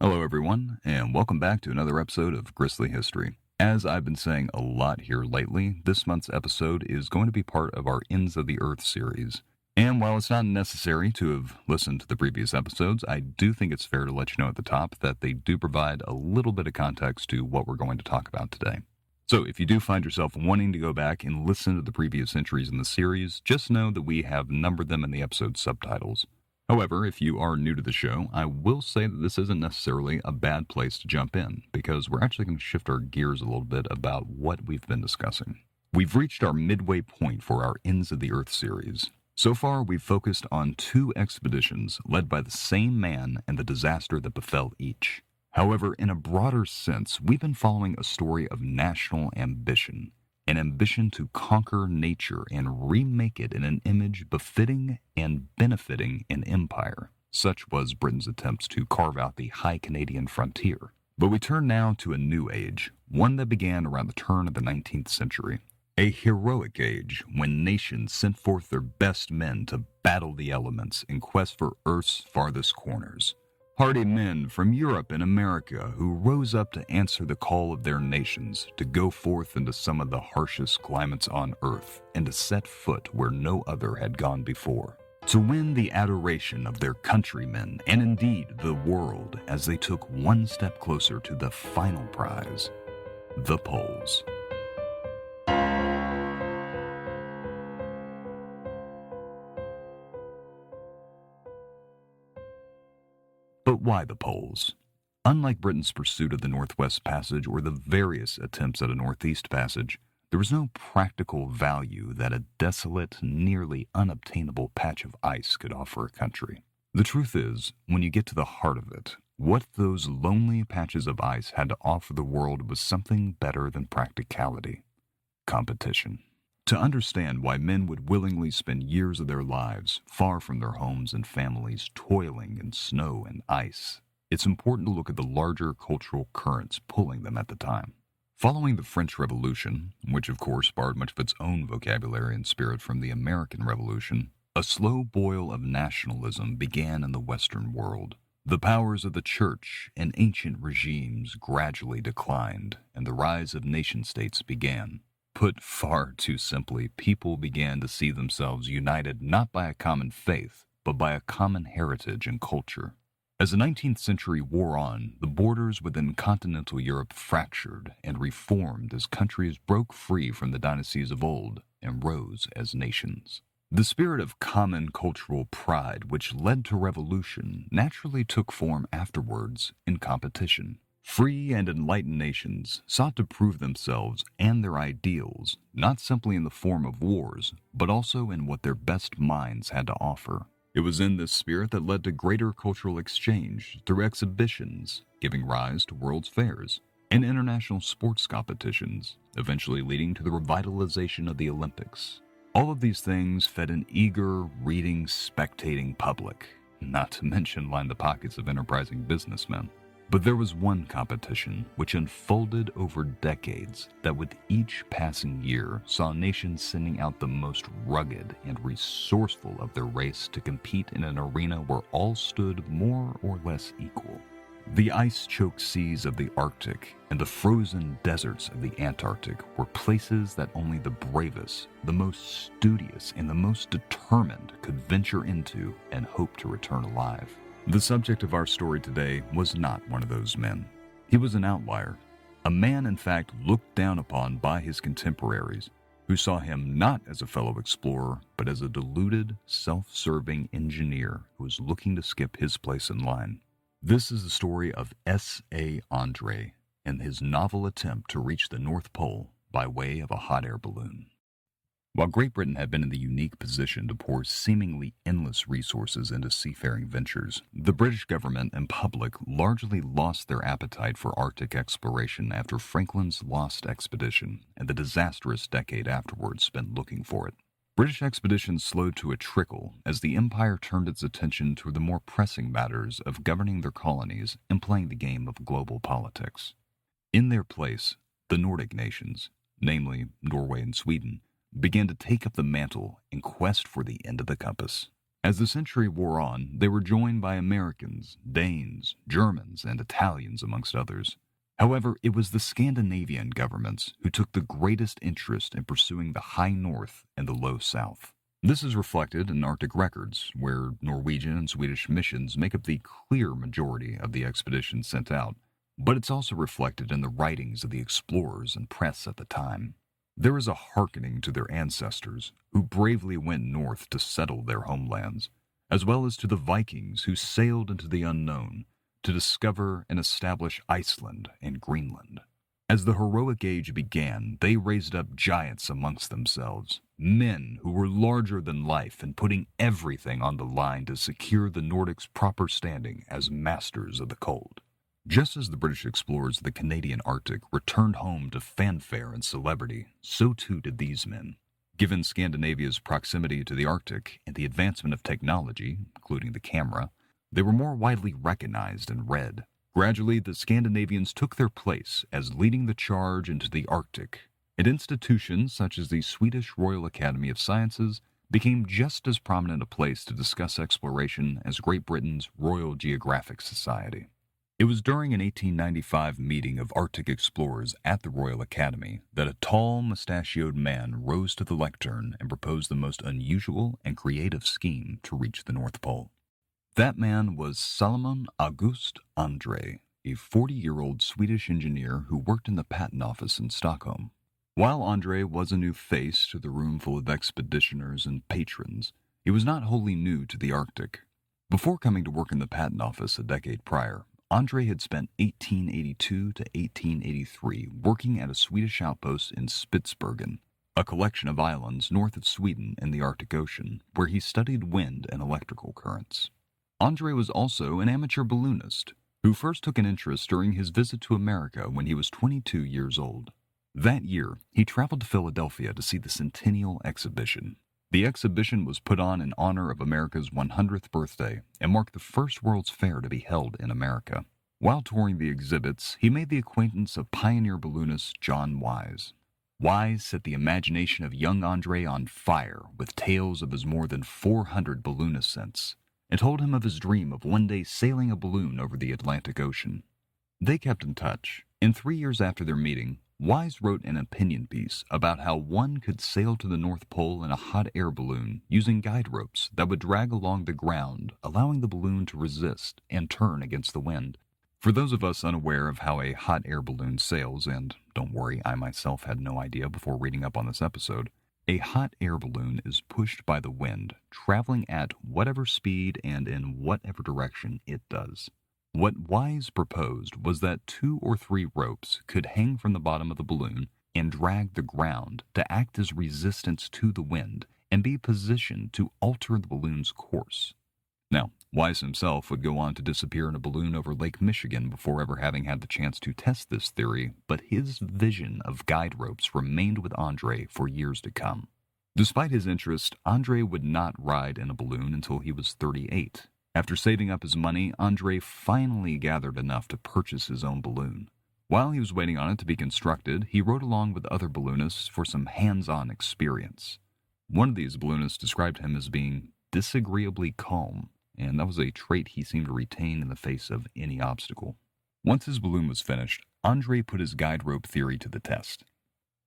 Hello, everyone, and welcome back to another episode of Grisly History. As I've been saying a lot here lately, this month's episode is going to be part of our Ends of the Earth series. And while it's not necessary to have listened to the previous episodes, I do think it's fair to let you know at the top that they do provide a little bit of context to what we're going to talk about today. So if you do find yourself wanting to go back and listen to the previous entries in the series, just know that we have numbered them in the episode subtitles. However, if you are new to the show, I will say that this isn't necessarily a bad place to jump in, because we're actually going to shift our gears a little bit about what we've been discussing. We've reached our midway point for our Ends of the Earth series. So far, we've focused on 2 expeditions led by the same man and the disaster that befell each. However, in a broader sense, we've been following a story of national ambition, an ambition to conquer nature and remake it in an image befitting and benefiting an empire. Such was Britain's attempts to carve out the high Canadian frontier. But we turn now to a new age, one that began around the turn of the 19th century. A heroic age when nations sent forth their best men to battle the elements in quest for Earth's farthest corners. Hardy men from Europe and America who rose up to answer the call of their nations to go forth into some of the harshest climates on Earth and to set foot where no other had gone before. To win the adoration of their countrymen and indeed the world as they took one step closer to the final prize, the poles. But why the poles? Unlike Britain's pursuit of the Northwest Passage or the various attempts at a Northeast Passage, there was no practical value that a desolate, nearly unobtainable patch of ice could offer a country. The truth is, when you get to the heart of it, what those lonely patches of ice had to offer the world was something better than practicality: competition. To understand why men would willingly spend years of their lives far from their homes and families toiling in snow and ice, it's important to look at the larger cultural currents pulling them at the time. Following the French Revolution, which of course borrowed much of its own vocabulary and spirit from the American Revolution, a slow boil of nationalism began in the Western world. The powers of the church and ancient regimes gradually declined, and the rise of nation-states began. Put far too simply, people began to see themselves united not by a common faith, but by a common heritage and culture. As the 19th century wore on, the borders within continental Europe fractured and reformed as countries broke free from the dynasties of old and rose as nations. The spirit of common cultural pride, which led to revolution, naturally took form afterwards in competition. Free and enlightened nations sought to prove themselves and their ideals, not simply in the form of wars, but also in what their best minds had to offer. It was in this spirit that led to greater cultural exchange through exhibitions, giving rise to world's fairs, and international sports competitions, eventually leading to the revitalization of the Olympics. All of these things fed an eager, reading, spectating public, not to mention line the pockets of enterprising businessmen. But there was one competition which unfolded over decades that with each passing year saw nations sending out the most rugged and resourceful of their race to compete in an arena where all stood more or less equal. The ice-choked seas of the Arctic and the frozen deserts of the Antarctic were places that only the bravest, the most studious, and the most determined could venture into and hope to return alive. The subject of our story today was not one of those men. He was an outlier, a man in fact looked down upon by his contemporaries, who saw him not as a fellow explorer, but as a deluded, self-serving engineer who was looking to skip his place in line. This is the story of S.A. Andrée and his novel attempt to reach the North Pole by way of a hot air balloon. While Great Britain had been in the unique position to pour seemingly endless resources into seafaring ventures, the British government and public largely lost their appetite for Arctic exploration after Franklin's lost expedition and the disastrous decade afterwards spent looking for it. British expeditions slowed to a trickle as the empire turned its attention to the more pressing matters of governing their colonies and playing the game of global politics. In their place, the Nordic nations, namely Norway and Sweden, began to take up the mantle in quest for the end of the compass. As the century wore on, they were joined by Americans, Danes, Germans, and Italians, amongst others. However, it was the Scandinavian governments who took the greatest interest in pursuing the high north and the low south. This is reflected in Arctic records, where Norwegian and Swedish missions make up the clear majority of the expeditions sent out, but it's also reflected in the writings of the explorers and press at the time. There is a hearkening to their ancestors, who bravely went north to settle their homelands, as well as to the Vikings who sailed into the unknown to discover and establish Iceland and Greenland. As the heroic age began, they raised up giants amongst themselves, men who were larger than life and putting everything on the line to secure the Nordics' proper standing as masters of the cold. Just as the British explorers of the Canadian Arctic returned home to fanfare and celebrity, so too did these men. Given Scandinavia's proximity to the Arctic and the advancement of technology, including the camera, they were more widely recognized and read. Gradually, the Scandinavians took their place as leading the charge into the Arctic, and institutions such as the Swedish Royal Academy of Sciences became just as prominent a place to discuss exploration as Great Britain's Royal Geographic Society. It was during an 1895 meeting of Arctic explorers at the Royal Academy that a tall, mustachioed man rose to the lectern and proposed the most unusual and creative scheme to reach the North Pole. That man was Salomon August Andrée, a 40-year-old Swedish engineer who worked in the patent office in Stockholm. While Andrée was a new face to the room full of expeditioners and patrons, he was not wholly new to the Arctic. Before coming to work in the patent office a decade prior, Andrée had spent 1882 to 1883 working at a Swedish outpost in Spitsbergen, a collection of islands north of Sweden in the Arctic Ocean, where he studied wind and electrical currents. Andrée was also an amateur balloonist, who first took an interest during his visit to America when he was 22 years old. That year, he traveled to Philadelphia to see the Centennial Exhibition. The exhibition was put on in honor of America's 100th birthday and marked the first World's Fair to be held in America. While touring the exhibits, he made the acquaintance of pioneer balloonist John Wise. Wise set the imagination of young Andrée on fire with tales of his more than 400 balloon ascents, and told him of his dream of one day sailing a balloon over the Atlantic Ocean. They kept in touch, and 3 years after their meeting, Wise wrote an opinion piece about how one could sail to the North Pole in a hot air balloon using guide ropes that would drag along the ground, allowing the balloon to resist and turn against the wind. For those of us unaware of how a hot air balloon sails, and don't worry, I myself had no idea before reading up on this episode, a hot air balloon is pushed by the wind, traveling at whatever speed and in whatever direction it does. What Wise proposed was that 2 or 3 ropes could hang from the bottom of the balloon and drag the ground to act as resistance to the wind and be positioned to alter the balloon's course. Now, Wise himself would go on to disappear in a balloon over Lake Michigan before ever having had the chance to test this theory, but his vision of guide ropes remained with Andrée for years to come. Despite his interest, Andrée would not ride in a balloon until he was 38. After saving up his money, Andrée finally gathered enough to purchase his own balloon. While he was waiting on it to be constructed, he rode along with other balloonists for some hands-on experience. One of these balloonists described him as being disagreeably calm, and that was a trait he seemed to retain in the face of any obstacle. Once his balloon was finished, Andrée put his guide rope theory to the test.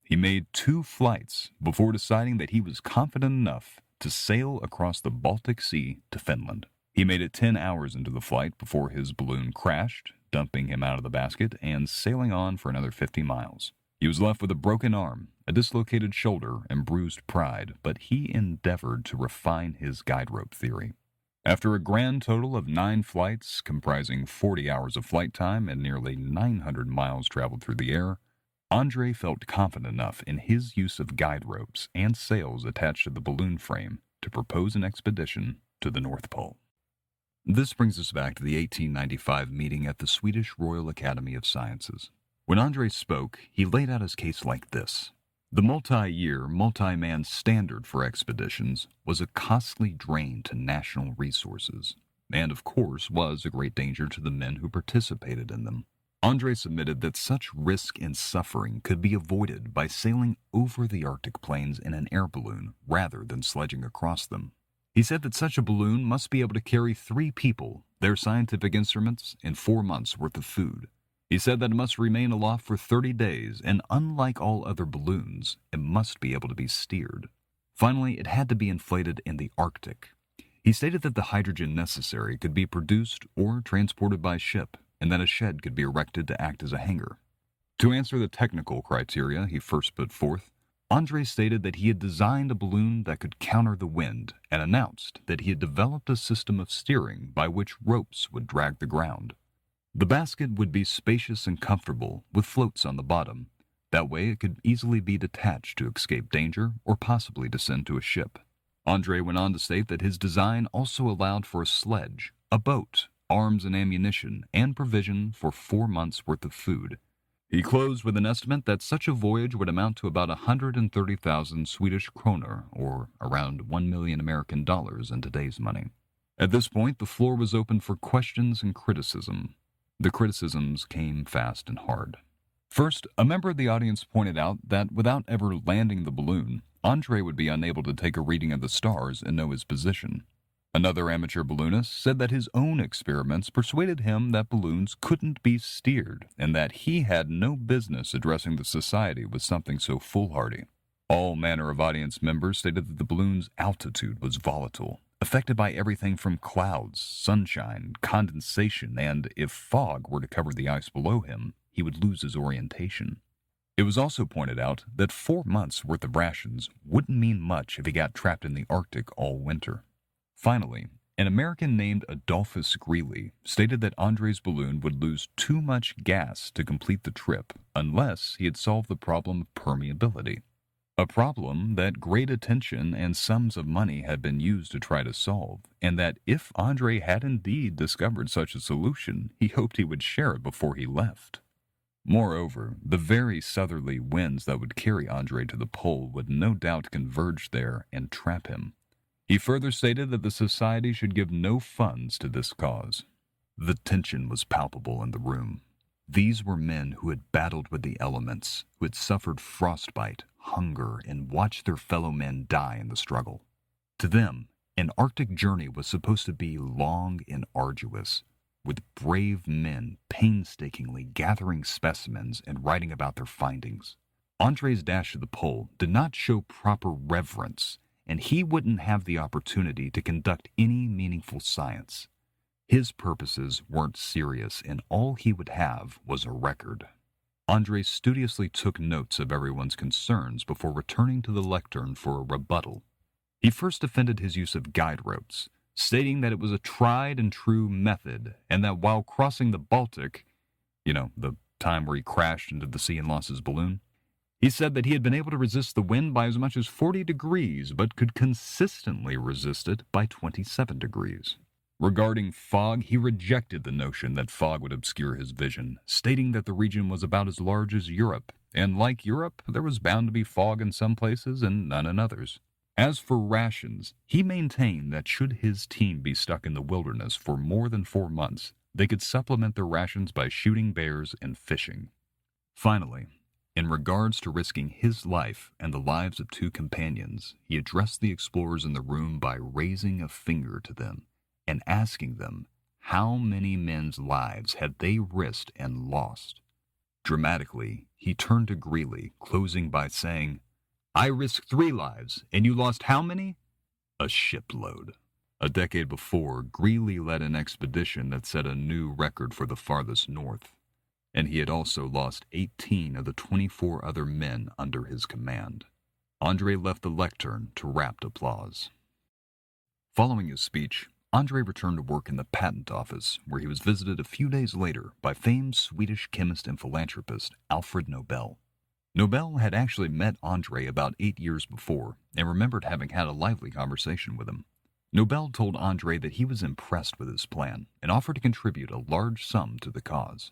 He made 2 flights before deciding that he was confident enough to sail across the Baltic Sea to Finland. He made it 10 hours into the flight before his balloon crashed, dumping him out of the basket and sailing on for another 50 miles. He was left with a broken arm, a dislocated shoulder, and bruised pride, but he endeavored to refine his guide rope theory. After a grand total of 9 flights, comprising 40 hours of flight time and nearly 900 miles traveled through the air, Andrée felt confident enough in his use of guide ropes and sails attached to the balloon frame to propose an expedition to the North Pole. This brings us back to the 1895 meeting at the Swedish Royal Academy of Sciences. When Andrée spoke, he laid out his case like this. The multi-year, multi-man standard for expeditions was a costly drain to national resources, and of course was a great danger to the men who participated in them. Andrée submitted that such risk and suffering could be avoided by sailing over the Arctic plains in an air balloon rather than sledging across them. He said that such a balloon must be able to carry 3 people, their scientific instruments, and 4 months' worth of food. He said that it must remain aloft for 30 days, and unlike all other balloons, it must be able to be steered. Finally, it had to be inflated in the Arctic. He stated that the hydrogen necessary could be produced or transported by ship, and that a shed could be erected to act as a hangar. To answer the technical criteria he first put forth, Andrée stated that he had designed a balloon that could counter the wind and announced that he had developed a system of steering by which ropes would drag the ground. The basket would be spacious and comfortable, with floats on the bottom. That way it could easily be detached to escape danger or possibly descend to a ship. Andrée went on to state that his design also allowed for a sledge, a boat, arms and ammunition, and provision for 4 months' worth of food. He closed with an estimate that such a voyage would amount to about 130,000 Swedish kroner, or around 1 million American dollars in today's money. At this point, the floor was open for questions and criticism. The criticisms came fast and hard. First, a member of the audience pointed out that without ever landing the balloon, Andrée would be unable to take a reading of the stars and know his position. Another amateur balloonist said that his own experiments persuaded him that balloons couldn't be steered and that he had no business addressing the society with something so foolhardy. All manner of audience members stated that the balloon's altitude was volatile, affected by everything from clouds, sunshine, condensation, and if fog were to cover the ice below him, he would lose his orientation. It was also pointed out that 4 months' worth of rations wouldn't mean much if he got trapped in the Arctic all winter. Finally, an American named Adolphus Greeley stated that Andrée's balloon would lose too much gas to complete the trip unless he had solved the problem of permeability, a problem that great attention and sums of money had been used to try to solve, and that if Andrée had indeed discovered such a solution, he hoped he would share it before he left. Moreover, the very southerly winds that would carry Andrée to the pole would no doubt converge there and trap him. He further stated that the society should give no funds to this cause. The tension was palpable in the room. These were men who had battled with the elements, who had suffered frostbite, hunger, and watched their fellow men die in the struggle. To them, an Arctic journey was supposed to be long and arduous, with brave men painstakingly gathering specimens and writing about their findings. Andrée's dash to the pole did not show proper reverence, and he wouldn't have the opportunity to conduct any meaningful science. His purposes weren't serious, and all he would have was a record. Andrée studiously took notes of everyone's concerns before returning to the lectern for a rebuttal. He first defended his use of guide ropes, stating that it was a tried and true method, and that while crossing the Baltic, the time where he crashed into the sea and lost his balloon, he said that he had been able to resist the wind by as much as 40 degrees, but could consistently resist it by 27 degrees. Regarding fog, he rejected the notion that fog would obscure his vision, stating that the region was about as large as Europe, and like Europe, there was bound to be fog in some places and none in others. As for rations, he maintained that should his team be stuck in the wilderness for more than 4 months, they could supplement their rations by shooting bears and fishing. Finally, in regards to risking his life and the lives of 2 companions, he addressed the explorers in the room by raising a finger to them and asking them how many men's lives had they risked and lost. Dramatically, he turned to Greeley, closing by saying, "I risked 3 lives, and you lost how many?" A shipload. A decade before, Greeley led an expedition that set a new record for the farthest north, and he had also lost 18 of the 24 other men under his command. Andrée left the lectern to rapt applause. Following his speech, Andrée returned to work in the patent office, where he was visited a few days later by famed Swedish chemist and philanthropist Alfred Nobel. Nobel had actually met Andrée about 8 years before and remembered having had a lively conversation with him. Nobel told Andrée that he was impressed with his plan and offered to contribute a large sum to the cause.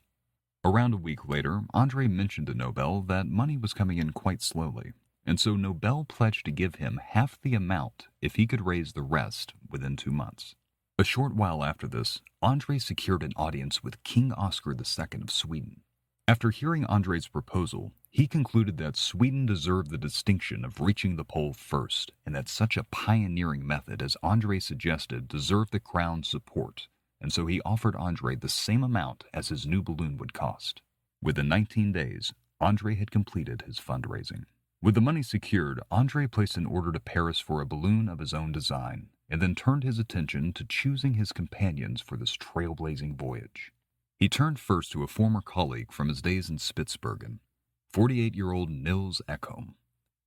Around a week later, Andrée mentioned to Nobel that money was coming in quite slowly, and so Nobel pledged to give him half the amount if he could raise the rest within 2 months. A short while after this, Andrée secured an audience with King Oscar II of Sweden. After hearing André's proposal, he concluded that Sweden deserved the distinction of reaching the pole first, and that such a pioneering method as André suggested deserved the crown's support, and so he offered André the same amount as his new balloon would cost. Within 19 days, André had completed his fundraising. With the money secured, André placed an order to Paris for a balloon of his own design, and then turned his attention to choosing his companions for this trailblazing voyage. He turned first to a former colleague from his days in Spitsbergen, 48-year-old Niels Ekholm.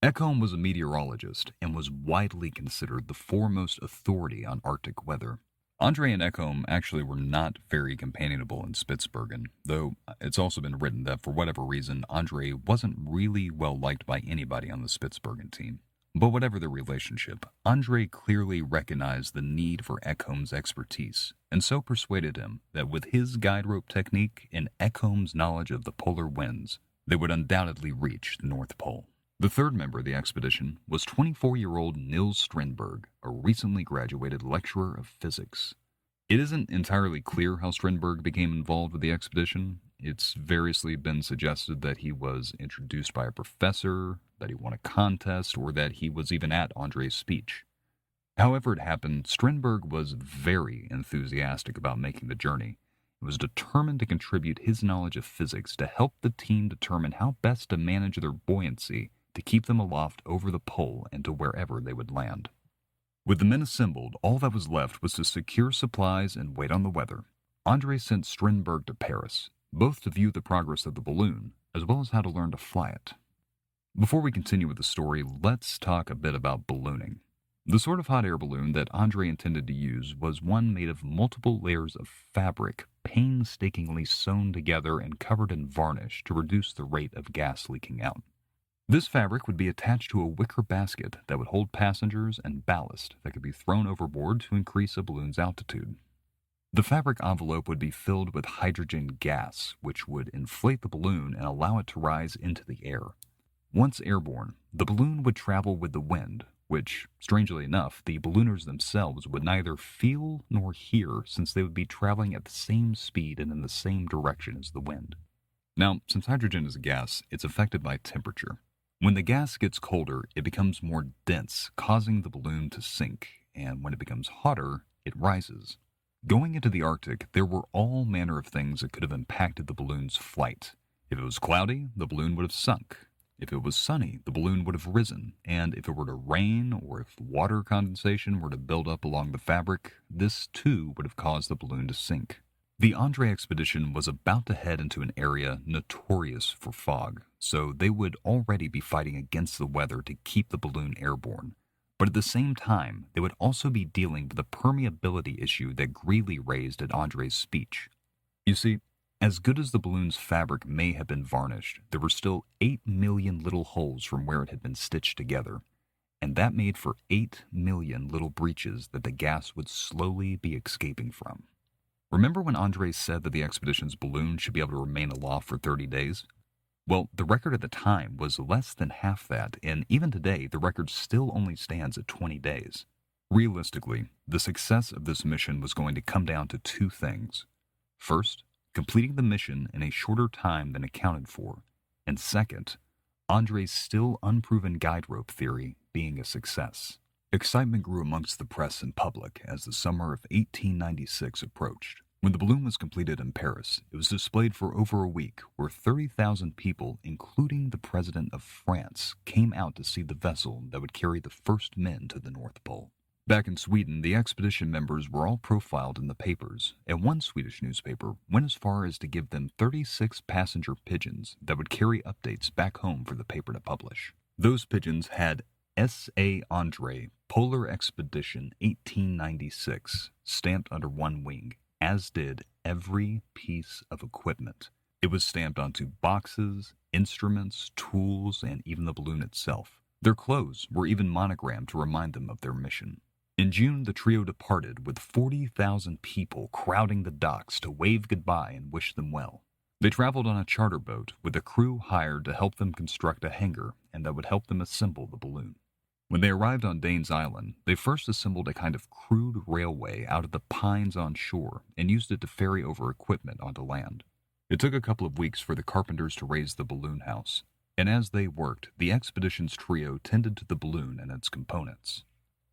Ekholm was a meteorologist and was widely considered the foremost authority on Arctic weather. André and Ekholm actually were not very companionable in Spitsbergen, though it's also been written that for whatever reason, André wasn't really well liked by anybody on the Spitsbergen team. But whatever their relationship, André clearly recognized the need for Ekholm's expertise, and so persuaded him that with his guide rope technique and Ekholm's knowledge of the polar winds, they would undoubtedly reach the North Pole. The third member of the expedition was 24-year-old Niels Strindberg, a recently graduated lecturer of physics. It isn't entirely clear how Strindberg became involved with the expedition. It's variously been suggested that he was introduced by a professor, that he won a contest, or that he was even at André's speech. However it happened, Strindberg was very enthusiastic about making the journey. He was determined to contribute his knowledge of physics to help the team determine how best to manage their buoyancy to keep them aloft over the pole and to wherever they would land. With the men assembled, all that was left was to secure supplies and wait on the weather. André sent Strindberg to Paris, both to view the progress of the balloon, as well as how to learn to fly it. Before we continue with the story, let's talk a bit about ballooning. The sort of hot air balloon that André intended to use was one made of multiple layers of fabric, painstakingly sewn together and covered in varnish to reduce the rate of gas leaking out. This fabric would be attached to a wicker basket that would hold passengers and ballast that could be thrown overboard to increase a balloon's altitude. The fabric envelope would be filled with hydrogen gas, which would inflate the balloon and allow it to rise into the air. Once airborne, the balloon would travel with the wind, which, strangely enough, the ballooners themselves would neither feel nor hear since they would be traveling at the same speed and in the same direction as the wind. Now, since hydrogen is a gas, it's affected by temperature. When the gas gets colder, it becomes more dense, causing the balloon to sink, and when it becomes hotter, it rises. Going into the Arctic, there were all manner of things that could have impacted the balloon's flight. If it was cloudy, the balloon would have sunk. If it was sunny, the balloon would have risen, and if it were to rain or if water condensation were to build up along the fabric, this too would have caused the balloon to sink. The Andrée expedition was about to head into an area notorious for fog, so they would already be fighting against the weather to keep the balloon airborne. But at the same time, they would also be dealing with the permeability issue that Grisly raised at André's speech. You see, as good as the balloon's fabric may have been varnished, there were still 8 million little holes from where it had been stitched together, and that made for 8 million little breaches that the gas would slowly be escaping from. Remember when André said that the expedition's balloon should be able to remain aloft for 30 days? Well, the record at the time was less than half that, and even today, the record still only stands at 20 days. Realistically, the success of this mission was going to come down to two things. First, completing the mission in a shorter time than accounted for, and second, André's still unproven guide rope theory being a success. Excitement grew amongst the press and public as the summer of 1896 approached. When the balloon was completed in Paris, it was displayed for over a week, where 30,000 people, including the President of France, came out to see the vessel that would carry the first men to the North Pole. Back in Sweden, the expedition members were all profiled in the papers, and one Swedish newspaper went as far as to give them 36 passenger pigeons that would carry updates back home for the paper to publish. Those pigeons had S.A. Andrée, Polar Expedition 1896, stamped under one wing, as did every piece of equipment. It was stamped onto boxes, instruments, tools, and even the balloon itself. Their clothes were even monogrammed to remind them of their mission. In June, the trio departed with 40,000 people crowding the docks to wave goodbye and wish them well. They traveled on a charter boat with a crew hired to help them construct a hangar and that would help them assemble the balloon. When they arrived on Danes Island, they first assembled a kind of crude railway out of the pines on shore and used it to ferry over equipment onto land. It took a couple of weeks for the carpenters to raise the balloon house, and as they worked, the expedition's trio tended to the balloon and its components.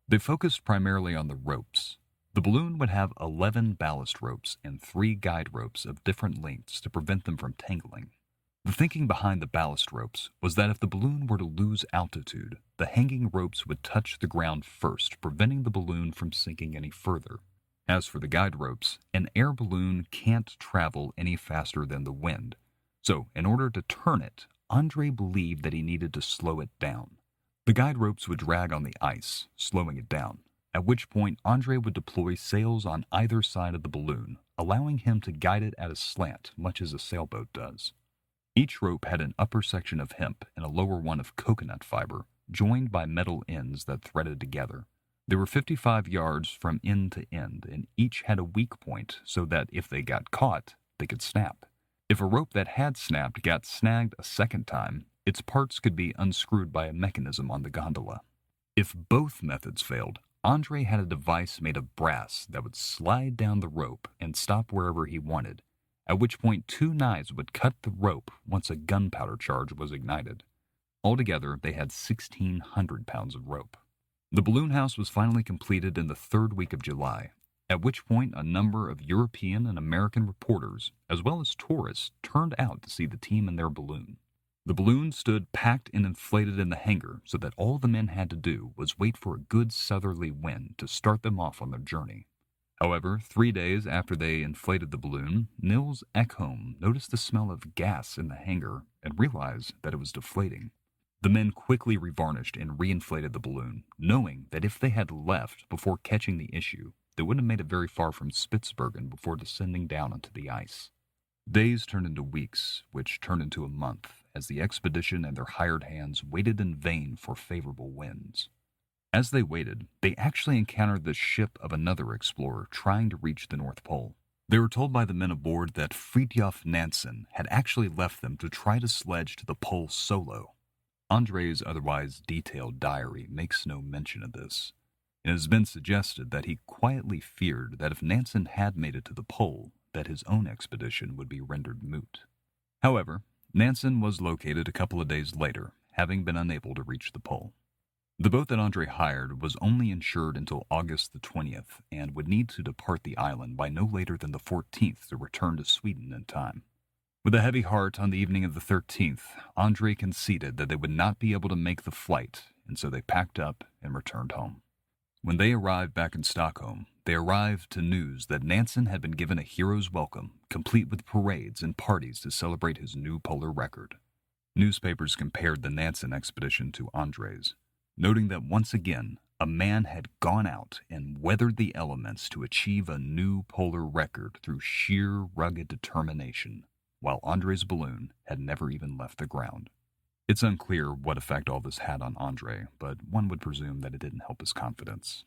They focused primarily on the ropes. The balloon would have 11 ballast ropes and 3 guide ropes of different lengths to prevent them from tangling. The thinking behind the ballast ropes was that if the balloon were to lose altitude, the hanging ropes would touch the ground first, preventing the balloon from sinking any further. As for the guide ropes, an air balloon can't travel any faster than the wind, so in order to turn it, Andrée believed that he needed to slow it down. The guide ropes would drag on the ice, slowing it down, at which point Andrée would deploy sails on either side of the balloon, allowing him to guide it at a slant, much as a sailboat does. Each rope had an upper section of hemp and a lower one of coconut fiber, joined by metal ends that threaded together. They were 55 yards from end to end, and each had a weak point so that if they got caught, they could snap. If a rope that had snapped got snagged a second time, its parts could be unscrewed by a mechanism on the gondola. If both methods failed, Andrée had a device made of brass that would slide down the rope and stop wherever he wanted, at which point 2 knives would cut the rope once a gunpowder charge was ignited. Altogether, they had 1,600 pounds of rope. The balloon house was finally completed in the 3rd week of July, at which point a number of European and American reporters, as well as tourists, turned out to see the team and their balloon. The balloon stood packed and inflated in the hangar so that all the men had to do was wait for a good southerly wind to start them off on their journey. However, 3 days after they inflated the balloon, Niels Ekholm noticed the smell of gas in the hangar and realized that it was deflating. The men quickly revarnished and reinflated the balloon, knowing that if they had left before catching the issue, they wouldn't have made it very far from Spitsbergen before descending down onto the ice. Days turned into weeks, which turned into a month, as the expedition and their hired hands waited in vain for favorable winds. As they waited, they actually encountered the ship of another explorer trying to reach the North Pole. They were told by the men aboard that Fridtjof Nansen had actually left them to try to sledge to the pole solo. Andrée's otherwise detailed diary makes no mention of this. It has been suggested that he quietly feared that if Nansen had made it to the pole, that his own expedition would be rendered moot. However, Nansen was located a couple of days later, having been unable to reach the pole. The boat that Andrée hired was only insured until August the 20th and would need to depart the island by no later than the 14th to return to Sweden in time. With a heavy heart on the evening of the 13th, Andrée conceded that they would not be able to make the flight, and so they packed up and returned home. When they arrived back in Stockholm, they arrived to news that Nansen had been given a hero's welcome, complete with parades and parties to celebrate his new polar record. Newspapers compared the Nansen expedition to Andrée's, noting that once again, a man had gone out and weathered the elements to achieve a new polar record through sheer rugged determination, while Andrée's balloon had never even left the ground. It's unclear what effect all this had on Andrée, but one would presume that it didn't help his confidence.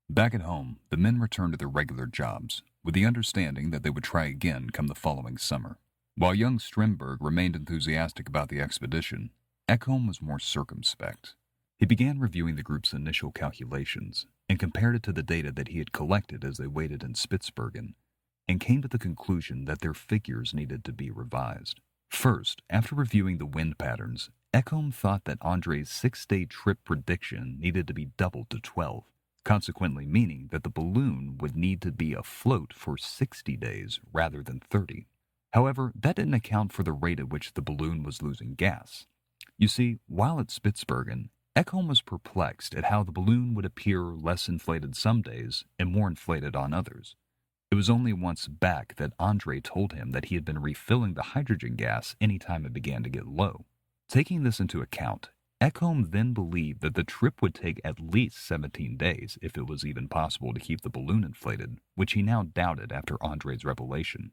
Back at home, the men returned to their regular jobs, with the understanding that they would try again come the following summer. While young Strindberg remained enthusiastic about the expedition, Ekholm was more circumspect. He began reviewing the group's initial calculations and compared it to the data that he had collected as they waited in Spitsbergen, and came to the conclusion that their figures needed to be revised. First, after reviewing the wind patterns, Ekholm thought that Andrée's 6-day trip prediction needed to be doubled to 12, consequently meaning that the balloon would need to be afloat for 60 days rather than 30. However, that didn't account for the rate at which the balloon was losing gas. You see, while at Spitsbergen, Ekholm was perplexed at how the balloon would appear less inflated some days and more inflated on others. It was only once back that Andrée told him that he had been refilling the hydrogen gas any time it began to get low. Taking this into account, Ekholm then believed that the trip would take at least 17 days if it was even possible to keep the balloon inflated, which he now doubted after Andrée's revelation.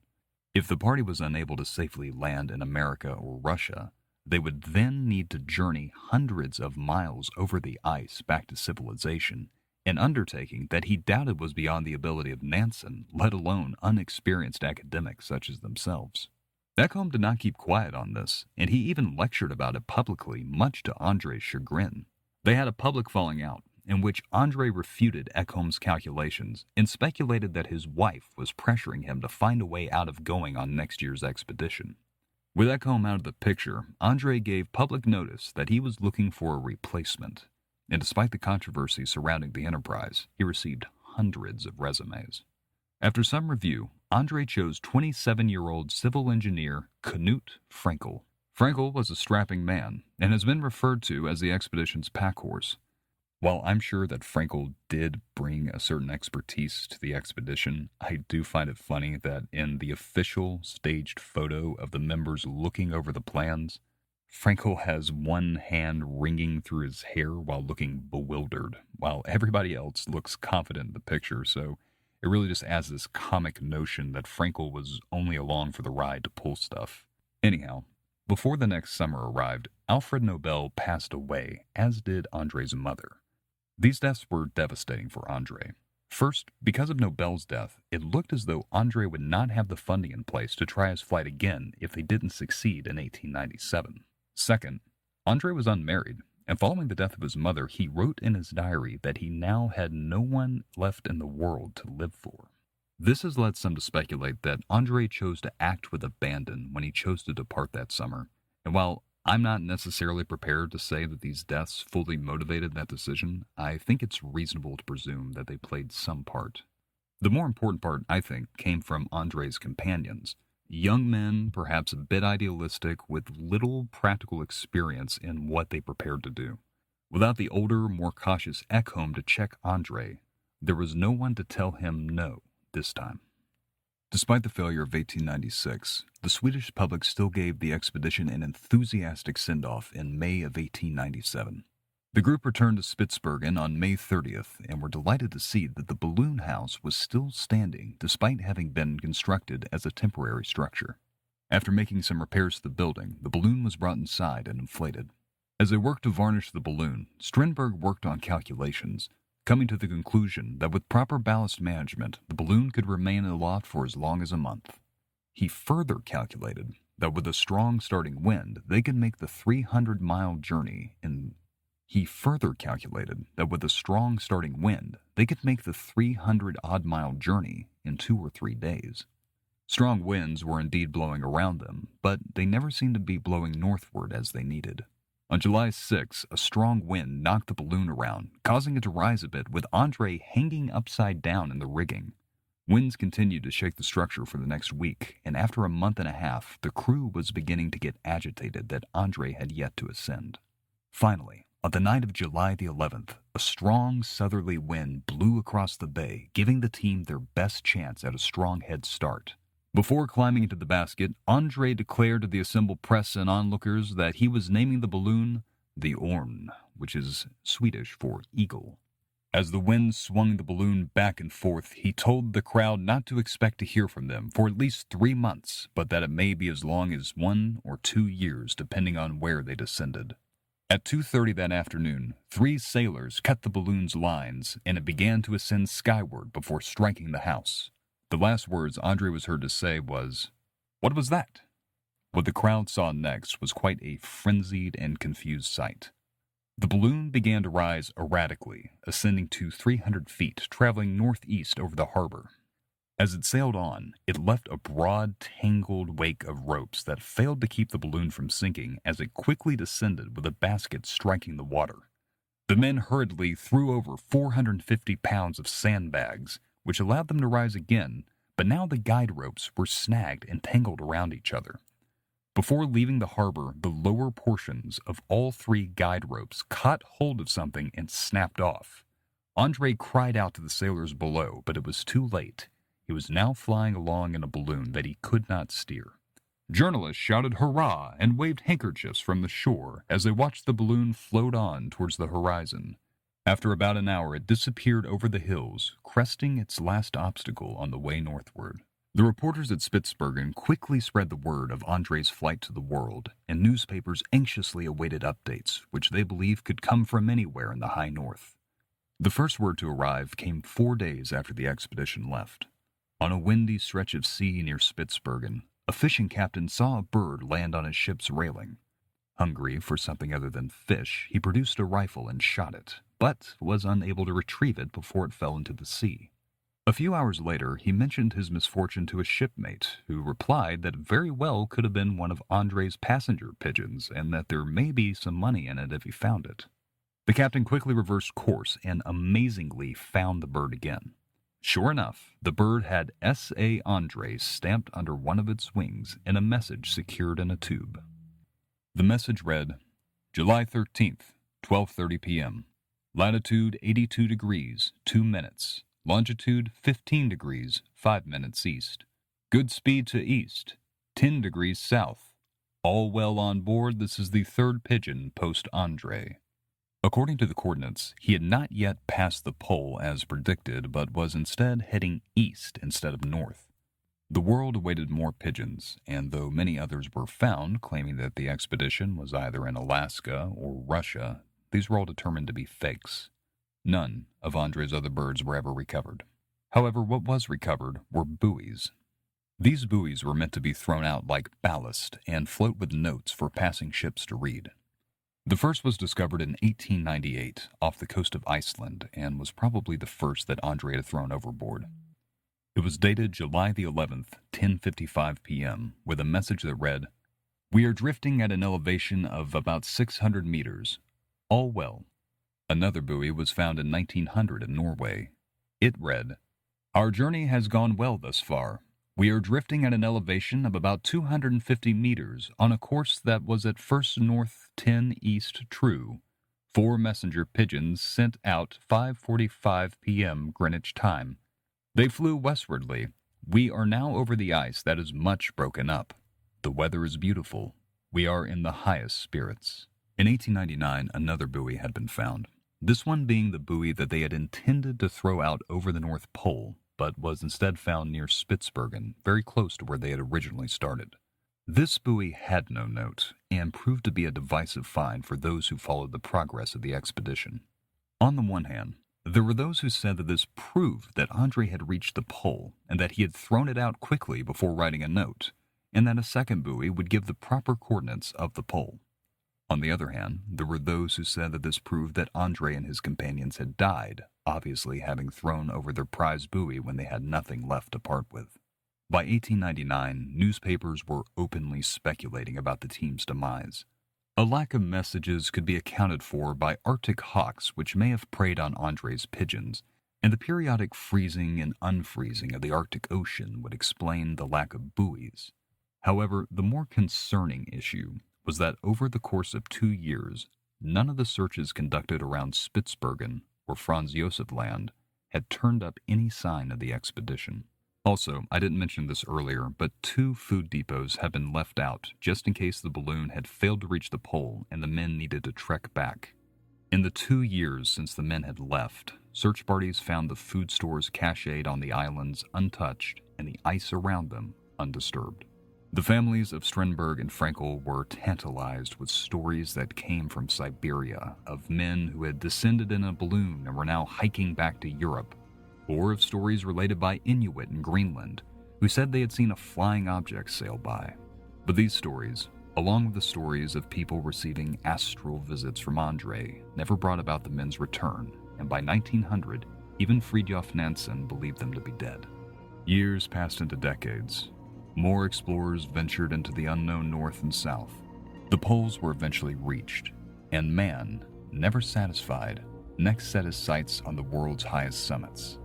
If the party was unable to safely land in America or Russia, they would then need to journey hundreds of miles over the ice back to civilization, an undertaking that he doubted was beyond the ability of Nansen, let alone unexperienced academics such as themselves. Ekholm did not keep quiet on this, and he even lectured about it publicly, much to Andrée's chagrin. They had a public falling out, in which Andrée refuted Ekholm's calculations and speculated that his wife was pressuring him to find a way out of going on next year's expedition. With Ekholm out of the picture, Andrée gave public notice that he was looking for a replacement, and despite the controversy surrounding the enterprise, he received hundreds of resumes. After some review, Andrée chose 27-year-old civil engineer Knut Frankel. Frankel was a strapping man and has been referred to as the expedition's packhorse. While I'm sure that Frankel did bring a certain expertise to the expedition, I do find it funny that in the official staged photo of the members looking over the plans, Frankel has one hand wringing through his hair while looking bewildered, while everybody else looks confident in the picture, so it really just adds this comic notion that Frankel was only along for the ride to pull stuff. Anyhow, before the next summer arrived, Alfred Nobel passed away, as did Andrée's mother. These deaths were devastating for Andrée. First, because of Nobel's death, it looked as though Andrée would not have the funding in place to try his flight again if they didn't succeed in 1897. Second, Andrée was unmarried, and following the death of his mother, he wrote in his diary that he now had no one left in the world to live for. This has led some to speculate that Andrée chose to act with abandon when he chose to depart that summer, and while I'm not necessarily prepared to say that these deaths fully motivated that decision, I think it's reasonable to presume that they played some part. The more important part, I think, came from Andrée's companions, young men, perhaps a bit idealistic, with little practical experience in what they prepared to do. Without the older, more cautious Ekholm to check Andrée, there was no one to tell him no this time. Despite the failure of 1896, the Swedish public still gave the expedition an enthusiastic send-off in May of 1897. The group returned to Spitsbergen on May 30th and were delighted to see that the balloon house was still standing despite having been constructed as a temporary structure. After making some repairs to the building, the balloon was brought inside and inflated. As they worked to varnish the balloon, Strindberg worked on calculations, coming to the conclusion that with proper ballast management, the balloon could remain aloft for as long as a month. He further calculated that with a strong starting wind, they could make the 300-mile journey in 300-odd-mile journey in 2 or 3 days. Strong winds were indeed blowing around them, but they never seemed to be blowing northward as they needed. On July 6, a strong wind knocked the balloon around, causing it to rise a bit, with Andrée hanging upside down in the rigging. Winds continued to shake the structure for the next week, and after a month and a half, the crew was beginning to get agitated that Andrée had yet to ascend. Finally, on the night of July the 11th, a strong southerly wind blew across the bay, giving the team their best chance at a strong head start. Before climbing into the basket, Andrée declared to the assembled press and onlookers that he was naming the balloon the Örn, which is Swedish for eagle. As the wind swung the balloon back and forth, he told the crowd not to expect to hear from them for at least 3 months, but that it may be as long as 1 or 2 years, depending on where they descended. At 2:30 that afternoon, 3 sailors cut the balloon's lines, and it began to ascend skyward before striking the house. The last words Andrée was heard to say was, "What was that?" What the crowd saw next was quite a frenzied and confused sight. The balloon began to rise erratically, ascending to 300 feet, traveling northeast over the harbor. As it sailed on, it left a broad, tangled wake of ropes that failed to keep the balloon from sinking as it quickly descended with a basket striking the water. The men hurriedly threw over 450 pounds of sandbags, which allowed them to rise again, but now the guide ropes were snagged and tangled around each other. Before leaving the harbor, the lower portions of all 3 guide ropes caught hold of something and snapped off. Andrée cried out to the sailors below, but it was too late. He was now flying along in a balloon that he could not steer. Journalists shouted hurrah and waved handkerchiefs from the shore as they watched the balloon float on towards the horizon. After about an hour, it disappeared over the hills, cresting its last obstacle on the way northward. The reporters at Spitsbergen quickly spread the word of Andrée's flight to the world, and newspapers anxiously awaited updates, which they believed could come from anywhere in the high north. The first word to arrive came 4 days after the expedition left. On a windy stretch of sea near Spitsbergen, a fishing captain saw a bird land on his ship's railing. Hungry for something other than fish, he produced a rifle and shot it, but was unable to retrieve it before it fell into the sea. A few hours later, he mentioned his misfortune to a shipmate, who replied that it very well could have been one of André's passenger pigeons and that there may be some money in it if he found it. The captain quickly reversed course and amazingly found the bird again. Sure enough, the bird had S.A. Andrée stamped under one of its wings and a message secured in a tube. The message read, July 13th, 12:30 p.m., latitude 82 degrees, 2 minutes, longitude 15 degrees, 5 minutes east. Good speed to east, 10 degrees south. All well on board, this is the third pigeon post Andrée. According to the coordinates, he had not yet passed the pole as predicted, but was instead heading east instead of north. The world awaited more pigeons, and though many others were found, claiming that the expedition was either in Alaska or Russia, these were all determined to be fakes. None of André's other birds were ever recovered. However, what was recovered were buoys. These buoys were meant to be thrown out like ballast and float with notes for passing ships to read. The first was discovered in 1898 off the coast of Iceland and was probably the first that Andrée had thrown overboard. It was dated July the 11th, 10:55 p.m., with a message that read, We are drifting at an elevation of about 600 meters. All well. Another buoy was found in 1900 in Norway. It read, Our journey has gone well thus far. We are drifting at an elevation of about 250 meters on a course that was at first north 10 east true. 4 messenger pigeons sent out 5:45 p.m. Greenwich time. They flew westwardly. We are now over the ice that is much broken up. The weather is beautiful. We are in the highest spirits. In 1899, another buoy had been found, this one being the buoy that they had intended to throw out over the North Pole, but was instead found near Spitsbergen, very close to where they had originally started. This buoy had no note, and proved to be a divisive find for those who followed the progress of the expedition. On the one hand, there were those who said that this proved that Andrée had reached the pole, and that he had thrown it out quickly before writing a note, and that a second buoy would give the proper coordinates of the pole. On the other hand, there were those who said that this proved that Andrée and his companions had died, obviously having thrown over their prize buoy when they had nothing left to part with. By 1899, newspapers were openly speculating about the team's demise. A lack of messages could be accounted for by Arctic hawks which may have preyed on André's pigeons, and the periodic freezing and unfreezing of the Arctic Ocean would explain the lack of buoys. However, the more concerning issue was that over the course of 2 years, none of the searches conducted around Spitsbergen or Franz Josef Land had turned up any sign of the expedition. Also, I didn't mention this earlier, but 2 food depots had been left out just in case the balloon had failed to reach the pole and the men needed to trek back. In the 2 years since the men had left, search parties found the food stores cached on the islands untouched and the ice around them undisturbed. The families of Strindberg and Frankel were tantalized with stories that came from Siberia of men who had descended in a balloon and were now hiking back to Europe, or of stories related by Inuit in Greenland who said they had seen a flying object sail by. But these stories, along with the stories of people receiving astral visits from Andrée, never brought about the men's return, and by 1900, even Fridtjof Nansen believed them to be dead. Years passed into decades. More explorers ventured into the unknown north and south. The poles were eventually reached, and man, never satisfied, next set his sights on the world's highest summits.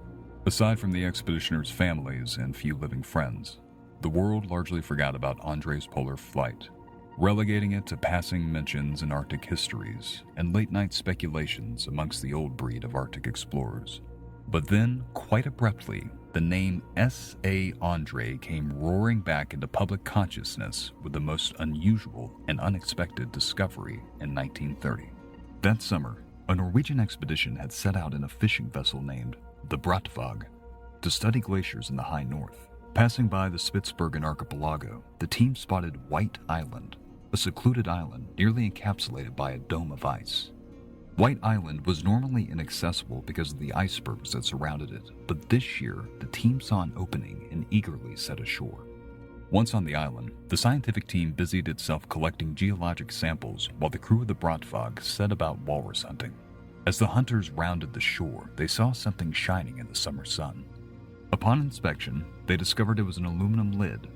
Aside from the expeditioners' families and few living friends, the world largely forgot about André's polar flight, relegating it to passing mentions in Arctic histories and late-night speculations amongst the old breed of Arctic explorers. But then, quite abruptly, the name S.A. Andrée came roaring back into public consciousness with the most unusual and unexpected discovery in 1930. That summer, a Norwegian expedition had set out in a fishing vessel named the Brattvåg to study glaciers in the high north. Passing by the Spitsbergen archipelago, the team spotted White Island, a secluded island nearly encapsulated by a dome of ice. White Island was normally inaccessible because of the icebergs that surrounded it, but this year the team saw an opening and eagerly set ashore. Once on the island, the scientific team busied itself collecting geologic samples while the crew of the Brottvog set about walrus hunting. As the hunters rounded the shore, they saw something shining in the summer sun. Upon inspection, they discovered it was an aluminum lid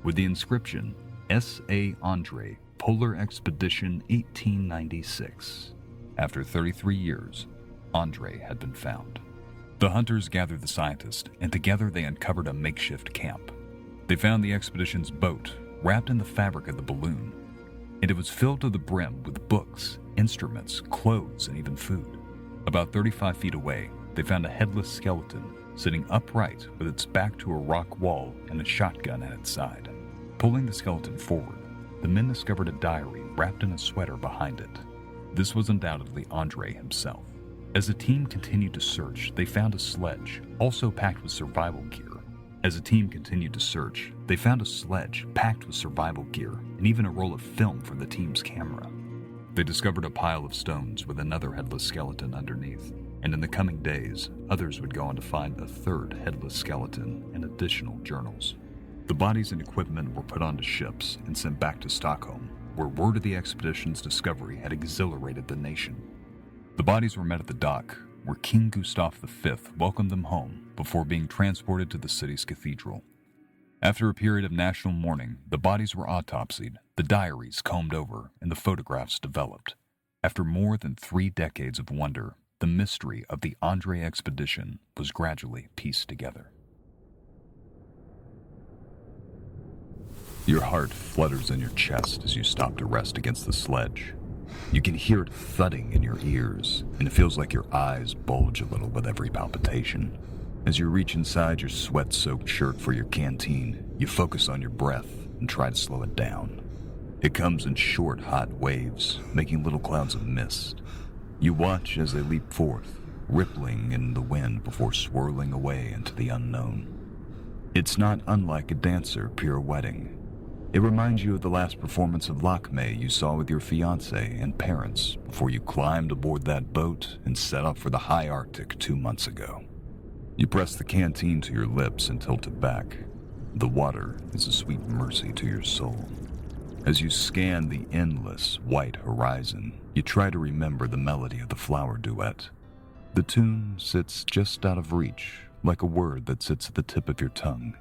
with the inscription S.A. Andrée, Polar Expedition 1896. After 33 years, Andrée had been found. The hunters gathered the scientists, and together they uncovered a makeshift camp. They found the expedition's boat wrapped in the fabric of the balloon, and it was filled to the brim with books, instruments, clothes, and even food. About 35 feet away, they found a headless skeleton sitting upright with its back to a rock wall and a shotgun at its side. Pulling the skeleton forward, the men discovered a diary wrapped in a sweater behind it. This was undoubtedly Andrée himself. As the team continued to search, they found a sledge, also packed with survival gear. As the team continued to search, they found a sledge packed with survival gear and even a roll of film for the team's camera. They discovered a pile of stones with another headless skeleton underneath, and in the coming days, others would go on to find a third headless skeleton and additional journals. The bodies and equipment were put onto ships and sent back to Stockholm, where word of the expedition's discovery had exhilarated the nation. The bodies were met at the dock, where King Gustav V welcomed them home before being transported to the city's cathedral. After a period of national mourning, the bodies were autopsied, the diaries combed over, and the photographs developed. After more than 3 decades of wonder, the mystery of the Andrée expedition was gradually pieced together. Your heart flutters in your chest as you stop to rest against the sledge. You can hear it thudding in your ears, and it feels like your eyes bulge a little with every palpitation. As you reach inside your sweat-soaked shirt for your canteen, you focus on your breath and try to slow it down. It comes in short, hot waves, making little clouds of mist. You watch as they leap forth, rippling in the wind before swirling away into the unknown. It's not unlike a dancer pirouetting. It reminds you of the last performance of Lakmé you saw with your fiancé and parents before you climbed aboard that boat and set off for the high Arctic 2 months ago. You press the canteen to your lips and tilt it back. The water is a sweet mercy to your soul. As you scan the endless white horizon, you try to remember the melody of the flower duet. The tune sits just out of reach, like a word that sits at the tip of your tongue.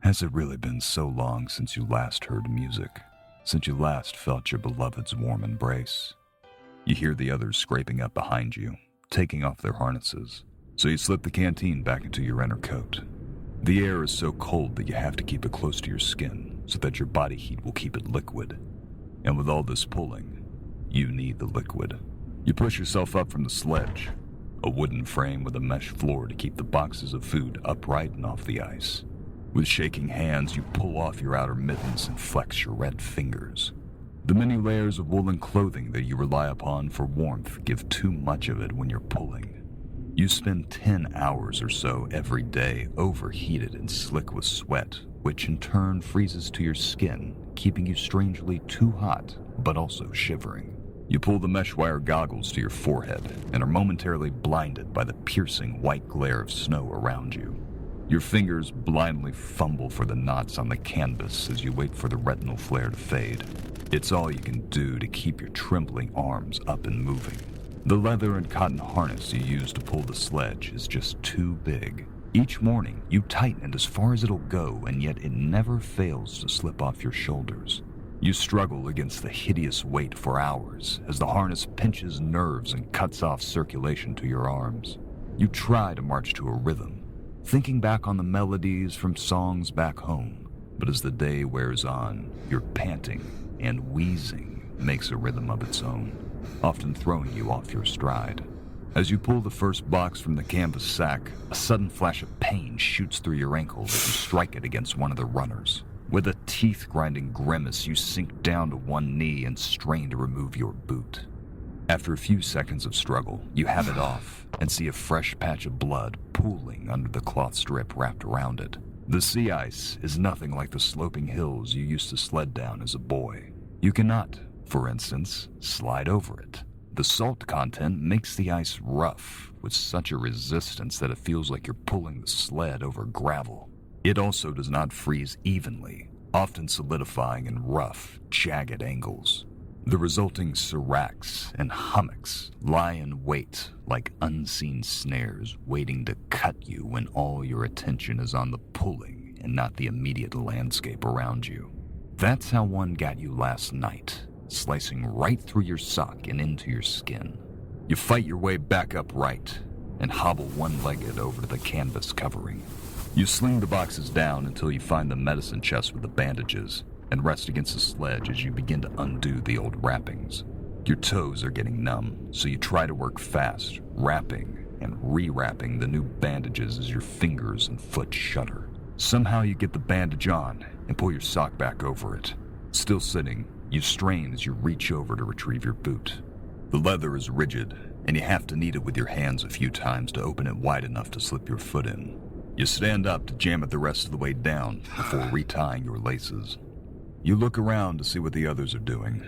Has it really been so long since you last heard music? Since you last felt your beloved's warm embrace? You hear the others scraping up behind you, taking off their harnesses. So you slip the canteen back into your inner coat. The air is so cold that you have to keep it close to your skin so that your body heat will keep it liquid. And with all this pulling, you need the liquid. You push yourself up from the sledge, a wooden frame with a mesh floor to keep the boxes of food upright and off the ice. With shaking hands, you pull off your outer mittens and flex your red fingers. The many layers of woolen clothing that you rely upon for warmth give too much of it when you're pulling. You spend 10 hours or so every day overheated and slick with sweat, which in turn freezes to your skin, keeping you strangely too hot, but also shivering. You pull the mesh wire goggles to your forehead and are momentarily blinded by the piercing white glare of snow around you. Your fingers blindly fumble for the knots on the canvas as you wait for the retinal flare to fade. It's all you can do to keep your trembling arms up and moving. The leather and cotton harness you use to pull the sledge is just too big. Each morning, you tighten it as far as it'll go, and yet it never fails to slip off your shoulders. You struggle against the hideous weight for hours as the harness pinches nerves and cuts off circulation to your arms. You try to march to a rhythm, thinking back on the melodies from songs back home, but as the day wears on, your panting and wheezing makes a rhythm of its own, often throwing you off your stride. As you pull the first box from the canvas sack, a sudden flash of pain shoots through your ankle as you strike it against one of the runners. With a teeth-grinding grimace, you sink down to one knee and strain to remove your boot. After a few seconds of struggle, you have it off and see a fresh patch of blood pooling under the cloth strip wrapped around it. The sea ice is nothing like the sloping hills you used to sled down as a boy. You cannot, for instance, slide over it. The salt content makes the ice rough with such a resistance that it feels like you're pulling the sled over gravel. It also does not freeze evenly, often solidifying in rough, jagged angles. The resulting seracs and hummocks lie in wait like unseen snares waiting to cut you when all your attention is on the pulling and not the immediate landscape around you. That's how one got you last night, slicing right through your sock and into your skin. You fight your way back upright and hobble one-legged over to the canvas covering. You sling the boxes down until you find the medicine chest with the bandages and rest against the sledge as you begin to undo the old wrappings. Your toes are getting numb, so you try to work fast, wrapping and re-wrapping the new bandages as your fingers and foot shudder. Somehow you get the bandage on and pull your sock back over it. Still sitting, you strain as you reach over to retrieve your boot. The leather is rigid, and you have to knead it with your hands a few times to open it wide enough to slip your foot in. You stand up to jam it the rest of the way down before retying your laces. You look around to see what the others are doing.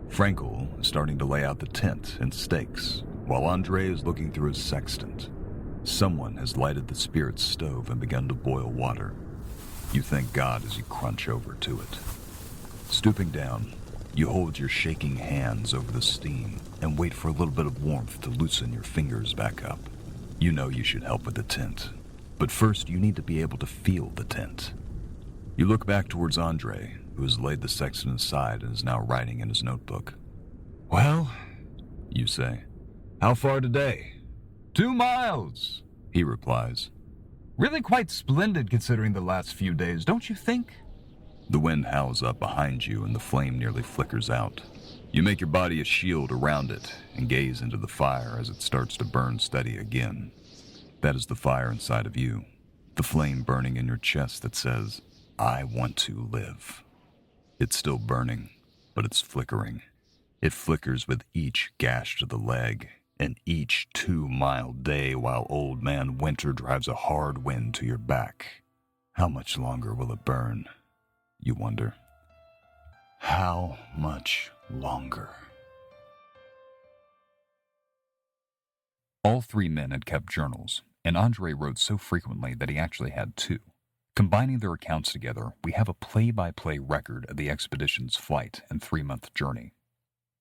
Frankel is starting to lay out the tent and stakes, while Andrée is looking through his sextant. Someone has lighted the spirit stove and begun to boil water. You thank God as you crunch over to it. Stooping down, you hold your shaking hands over the steam and wait for a little bit of warmth to loosen your fingers back up. You know you should help with the tent, but first you need to be able to feel the tent. You look back towards Andrée, who has laid the sextant aside and is now writing in his notebook. "Well," you say, "how far today?" 2 miles, he replies. "Really quite splendid considering the last few days, don't you think?" The wind howls up behind you and the flame nearly flickers out. You make your body a shield around it and gaze into the fire as it starts to burn steady again. That is the fire inside of you, the flame burning in your chest that says, "I want to live." It's still burning, but it's flickering. It flickers with each gash to the leg, and each 2-mile day while Old Man Winter drives a hard wind to your back. How much longer will it burn? You wonder. How much longer? All 3 men had kept journals, and Andrée wrote so frequently that he actually had 2. Combining their accounts together, we have a play-by-play record of the expedition's flight and 3-month journey.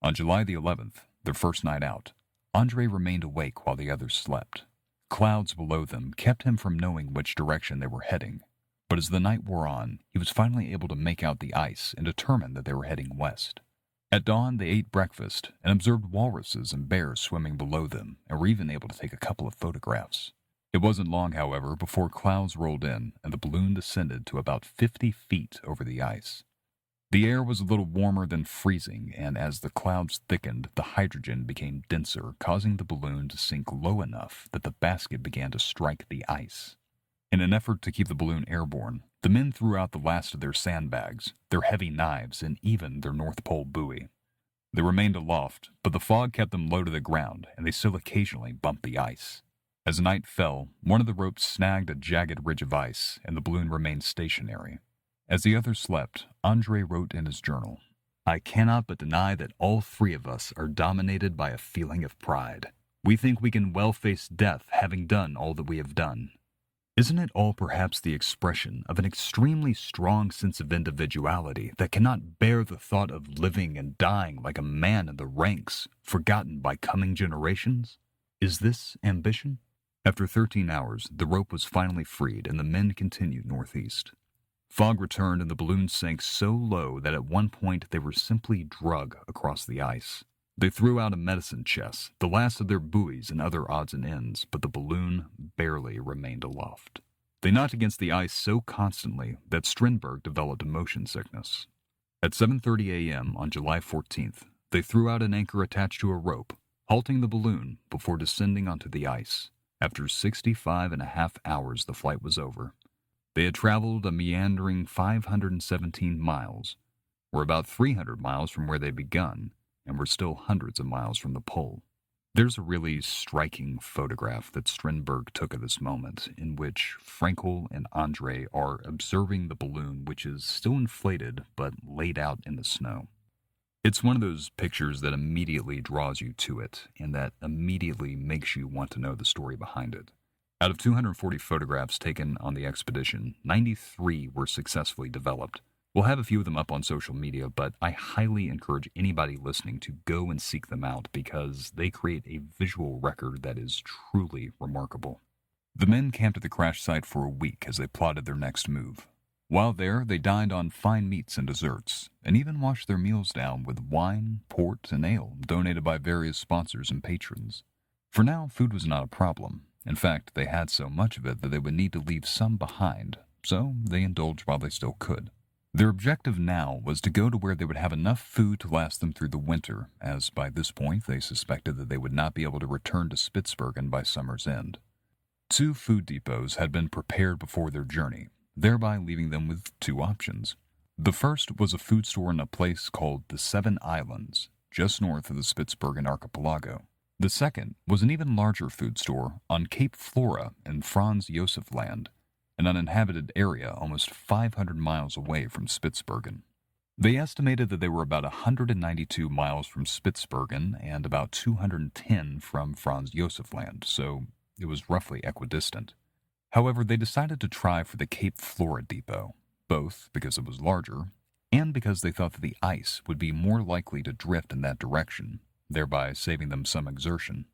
On July the 11th, their first night out, Andrée remained awake while the others slept. Clouds below them kept him from knowing which direction they were heading, but as the night wore on, he was finally able to make out the ice and determine that they were heading west. At dawn, they ate breakfast and observed walruses and bears swimming below them, and were even able to take a couple of photographs. It wasn't long, however, before clouds rolled in and the balloon descended to about 50 feet over the ice. The air was a little warmer than freezing, and as the clouds thickened, the hydrogen became denser, causing the balloon to sink low enough that the basket began to strike the ice. In an effort to keep the balloon airborne, the men threw out the last of their sandbags, their heavy knives, and even their North Pole buoy. They remained aloft, but the fog kept them low to the ground, and they still occasionally bumped the ice. As night fell, one of the ropes snagged a jagged ridge of ice, and the balloon remained stationary. As the others slept, Andrée wrote in his journal, "I cannot but deny that all 3 of us are dominated by a feeling of pride. We think we can well face death, having done all that we have done. Isn't it all perhaps the expression of an extremely strong sense of individuality that cannot bear the thought of living and dying like a man in the ranks, forgotten by coming generations? Is this ambition?" After 13 hours, the rope was finally freed and the men continued northeast. Fog returned and the balloon sank so low that at one point they were simply drug across the ice. They threw out a medicine chest, the last of their buoys and other odds and ends, but the balloon barely remained aloft. They knocked against the ice so constantly that Strindberg developed motion sickness. At 7:30 a.m. on July 14th, they threw out an anchor attached to a rope, halting the balloon before descending onto the ice. After 65.5 hours, the flight was over. They had traveled a meandering 517 miles, were about 300 miles from where they begun, and were still hundreds of miles from the pole. There's a really striking photograph that Strindberg took of this moment, in which Frankel and Andrée are observing the balloon, which is still inflated but laid out in the snow. It's one of those pictures that immediately draws you to it, and that immediately makes you want to know the story behind it. Out of 240 photographs taken on the expedition, 93 were successfully developed, We'll have a few of them up on social media, but I highly encourage anybody listening to go and seek them out because they create a visual record that is truly remarkable. The men camped at the crash site for a week as they plotted their next move. While there, they dined on fine meats and desserts, and even washed their meals down with wine, port, and ale donated by various sponsors and patrons. For now, food was not a problem. In fact, they had so much of it that they would need to leave some behind, so they indulged while they still could. Their objective now was to go to where they would have enough food to last them through the winter, as by this point they suspected that they would not be able to return to Spitsbergen by summer's end. 2 food depots had been prepared before their journey, thereby leaving them with 2 options. The first was a food store in a place called the Seven Islands, just north of the Spitsbergen archipelago. The second was an even larger food store on Cape Flora in Franz Josef Land, an uninhabited area almost 500 miles away from Spitsbergen. They estimated that they were about 192 miles from Spitsbergen and about 210 from Franz Josef Land, so it was roughly equidistant. However, they decided to try for the Cape Flora depot, both because it was larger and because they thought that the ice would be more likely to drift in that direction, thereby saving them some exertion.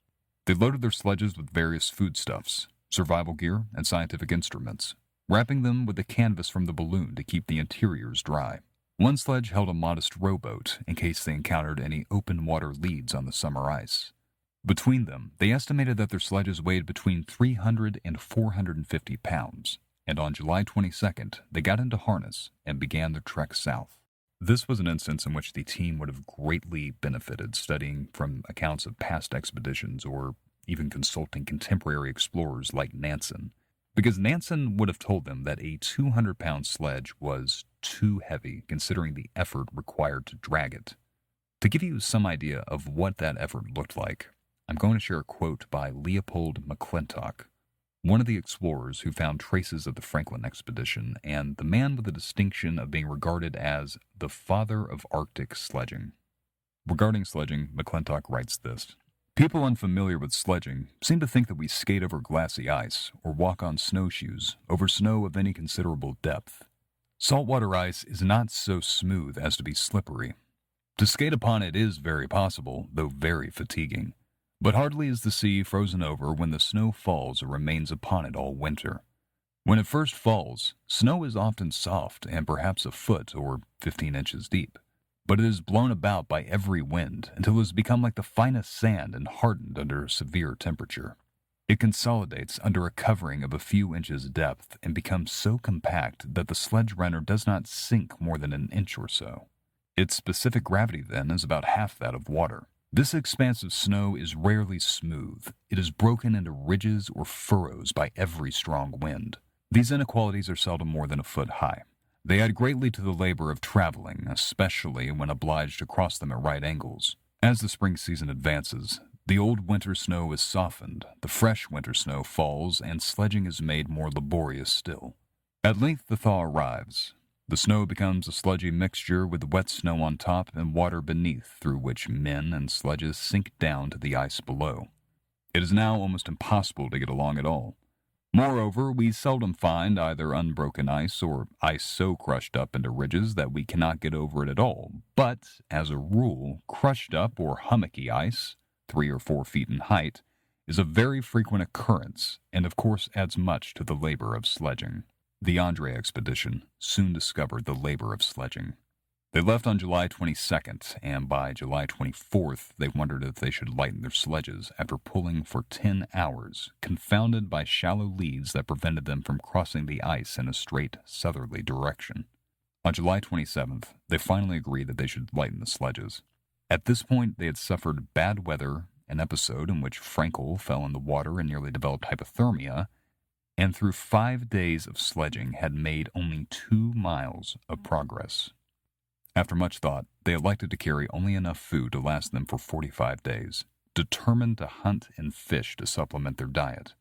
They loaded their sledges with various foodstuffs, survival gear, and scientific instruments, wrapping them with the canvas from the balloon to keep the interiors dry. One sledge held a modest rowboat in case they encountered any open water leads on the summer ice. Between them, they estimated that their sledges weighed between 300 and 450 pounds, and on July 22nd, they got into harness and began their trek south. This was an instance in which the team would have greatly benefited studying from accounts of past expeditions or even consulting contemporary explorers like Nansen, because Nansen would have told them that a 200-pound sledge was too heavy considering the effort required to drag it. To give you some idea of what that effort looked like, I'm going to share a quote by Leopold McClintock, one of the explorers who found traces of the Franklin expedition and the man with the distinction of being regarded as the father of Arctic sledging. Regarding sledging, McClintock writes this: "People unfamiliar with sledging seem to think that we skate over glassy ice or walk on snowshoes over snow of any considerable depth. Saltwater ice is not so smooth as to be slippery. To skate upon it is very possible, though very fatiguing. But hardly is the sea frozen over when the snow falls or remains upon it all winter. When it first falls, snow is often soft and perhaps a foot or 15 inches deep, but it is blown about by every wind until it has become like the finest sand and hardened under severe temperature. It consolidates under a covering of a few inches depth and becomes so compact that the sledge runner does not sink more than an inch or so. Its specific gravity, then, is about half that of water. This expanse of snow is rarely smooth. It is broken into ridges or furrows by every strong wind. These inequalities are seldom more than a foot high. They add greatly to the labor of traveling, especially when obliged to cross them at right angles. As the spring season advances, the old winter snow is softened, the fresh winter snow falls, and sledging is made more laborious still. At length the thaw arrives. The snow becomes a sludgy mixture with wet snow on top and water beneath through which men and sledges sink down to the ice below. It is now almost impossible to get along at all. Moreover, we seldom find either unbroken ice or ice so crushed up into ridges that we cannot get over it at all, but, as a rule, crushed up or hummocky ice, 3 or 4 feet in height, is a very frequent occurrence and of course adds much to the labor of sledging. The Andrée expedition soon discovered the labor of sledging. They left on July 22nd, and by July 24th, they wondered if they should lighten their sledges after pulling for 10 hours, confounded by shallow leads that prevented them from crossing the ice in a straight southerly direction. On July 27th, they finally agreed that they should lighten the sledges. At this point, they had suffered bad weather, an episode in which Frankel fell in the water and nearly developed hypothermia, and through 5 days of sledging had made only 2 miles of progress. After much thought, they elected to carry only enough food to last them for 45 days, determined to hunt and fish to supplement their diet.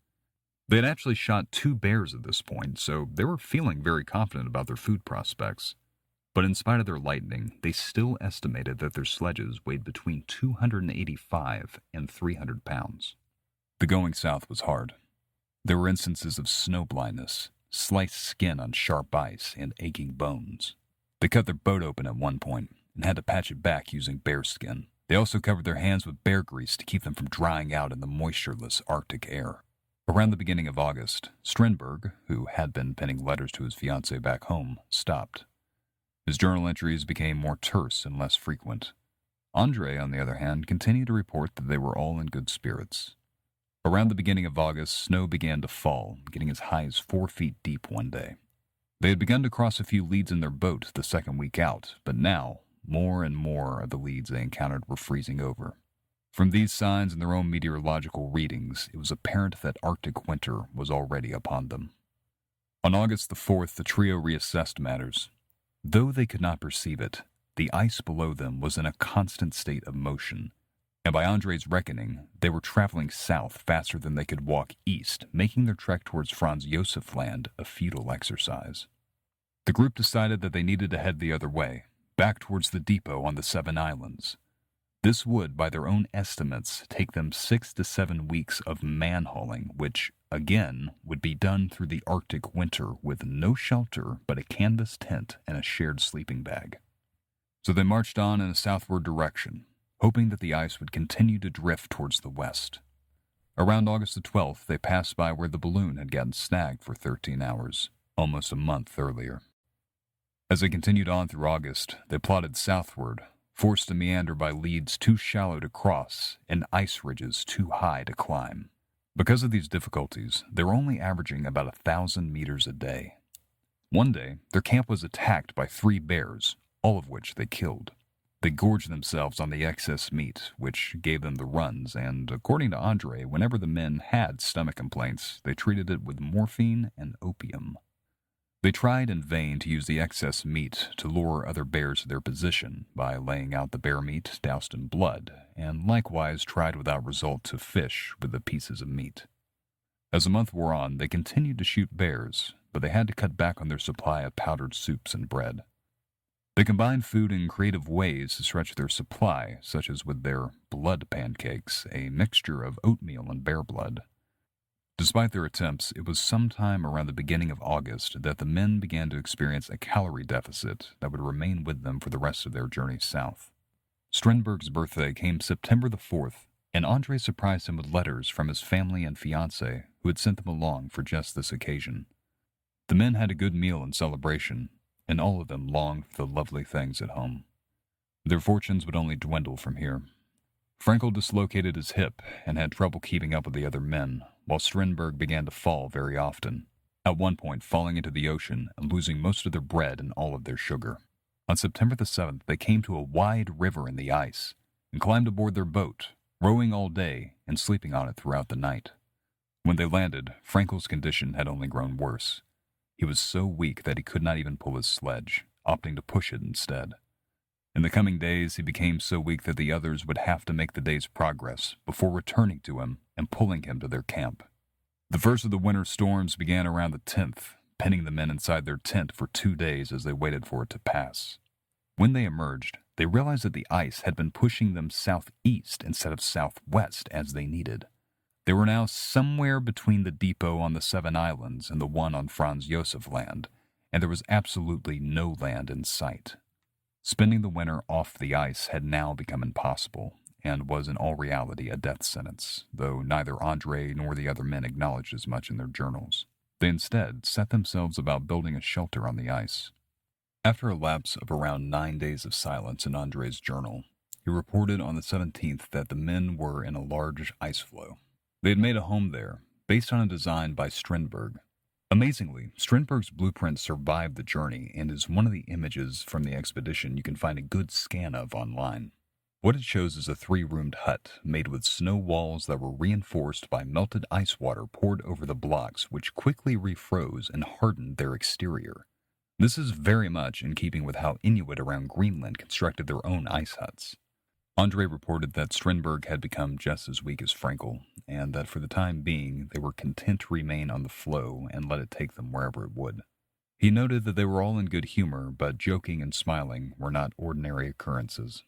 They had actually shot 2 bears at this point, so they were feeling very confident about their food prospects. But in spite of their lightning, they still estimated that their sledges weighed between 285 and 300 pounds. The going south was hard. There were instances of snow blindness, sliced skin on sharp ice, and aching bones. They cut their boat open at one point and had to patch it back using bear skin. They also covered their hands with bear grease to keep them from drying out in the moistureless Arctic air. Around the beginning of August, Strindberg, who had been penning letters to his fiancée back home, stopped. His journal entries became more terse and less frequent. Andrée, on the other hand, continued to report that they were all in good spirits. Around the beginning of August, snow began to fall, getting as high as 4 feet deep one day. They had begun to cross a few leads in their boat the second week out, but now, more and more of the leads they encountered were freezing over. From these signs and their own meteorological readings, it was apparent that Arctic winter was already upon them. On August the 4th, the trio reassessed matters. Though they could not perceive it, the ice below them was in a constant state of motion, and by Andrée's reckoning, they were traveling south faster than they could walk east, making their trek towards Franz Josef Land a futile exercise. The group decided that they needed to head the other way, back towards the depot on the Seven Islands. This would, by their own estimates, take them 6 to 7 weeks of man-hauling, which, again, would be done through the Arctic winter with no shelter but a canvas tent and a shared sleeping bag. So they marched on in a southward direction, hoping that the ice would continue to drift towards the west. Around August the 12th, they passed by where the balloon had gotten snagged for 13 hours, almost a month earlier. As they continued on through August, they plodded southward, forced to meander by leads too shallow to cross and ice ridges too high to climb. Because of these difficulties, they were only averaging about 1,000 meters a day. One day, their camp was attacked by 3 bears, all of which they killed. They gorged themselves on the excess meat, which gave them the runs, and, according to Andrée, whenever the men had stomach complaints, they treated it with morphine and opium. They tried in vain to use the excess meat to lure other bears to their position by laying out the bear meat doused in blood, and likewise tried without result to fish with the pieces of meat. As the month wore on, they continued to shoot bears, but they had to cut back on their supply of powdered soups and bread. They combined food in creative ways to stretch their supply, such as with their blood pancakes, a mixture of oatmeal and bear blood. Despite their attempts, it was sometime around the beginning of August that the men began to experience a calorie deficit that would remain with them for the rest of their journey south. Strindberg's birthday came September the 4th, and Andrée surprised him with letters from his family and fiancée, who had sent them along for just this occasion. The men had a good meal in celebration, and all of them longed for the lovely things at home. Their fortunes would only dwindle from here. Frankel dislocated his hip and had trouble keeping up with the other men, while Strindberg began to fall very often, at one point falling into the ocean and losing most of their bread and all of their sugar. On September the 7th, they came to a wide river in the ice and climbed aboard their boat, rowing all day and sleeping on it throughout the night. When they landed, Frankel's condition had only grown worse. He was so weak that he could not even pull his sledge, opting to push it instead. In the coming days, he became so weak that the others would have to make the day's progress before returning to him and pulling him to their camp. The first of the winter storms began around the 10th, pinning the men inside their tent for 2 days as they waited for it to pass. When they emerged, they realized that the ice had been pushing them southeast instead of southwest as they needed. They were now somewhere between the depot on the Seven Islands and the one on Franz Josef Land, and there was absolutely no land in sight. Spending the winter off the ice had now become impossible, and was in all reality a death sentence, though neither Andrée nor the other men acknowledged as much in their journals. They instead set themselves about building a shelter on the ice. After a lapse of around 9 days of silence in Andrée's journal, he reported on the 17th that the men were in a large ice floe. They had made a home there, based on a design by Strindberg. Amazingly, Strindberg's blueprint survived the journey and is one of the images from the expedition you can find a good scan of online. What it shows is a 3-roomed hut made with snow walls that were reinforced by melted ice water poured over the blocks, which quickly refroze and hardened their exterior. This is very much in keeping with how Inuit around Greenland constructed their own ice huts. Andrée reported that Strindberg had become just as weak as Frankel, and that for the time being they were content to remain on the floe and let it take them wherever it would. He noted that they were all in good humor, but joking and smiling were not ordinary occurrences.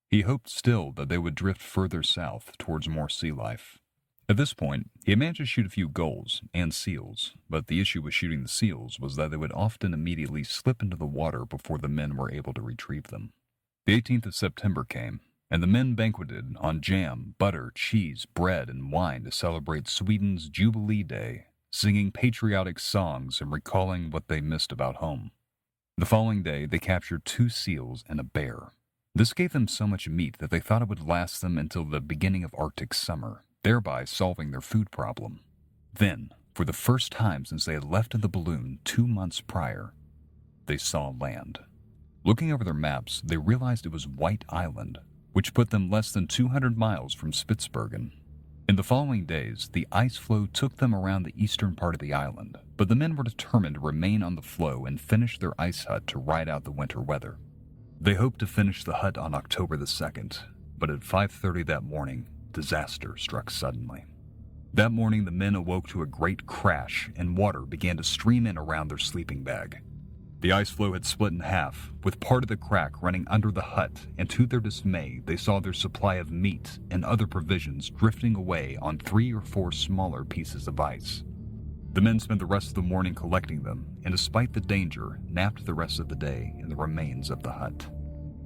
He hoped still that they would drift further south towards more sea life. At this point, he had managed to shoot a few gulls and seals, but the issue with shooting the seals was that they would often immediately slip into the water before the men were able to retrieve them. The 18th of September came, and the men banqueted on jam, butter, cheese, bread, and wine to celebrate Sweden's Jubilee Day, singing patriotic songs and recalling what they missed about home. The following day, they captured 2 seals and a bear. This gave them so much meat that they thought it would last them until the beginning of Arctic summer, thereby solving their food problem. Then, for the first time since they had left in the balloon 2 months prior, they saw land. Looking over their maps, they realized it was White Island, which put them less than 200 miles from Spitsbergen. In the following days, the ice floe took them around the eastern part of the island, but the men were determined to remain on the floe and finish their ice hut to ride out the winter weather. They hoped to finish the hut on October the 2nd, but at 5:30 that morning, disaster struck suddenly. That morning, the men awoke to a great crash, and water began to stream in around their sleeping bag. The ice floe had split in half, with part of the crack running under the hut, and to their dismay, they saw their supply of meat and other provisions drifting away on 3 or 4 smaller pieces of ice. The men spent the rest of the morning collecting them, and despite the danger, napped the rest of the day in the remains of the hut.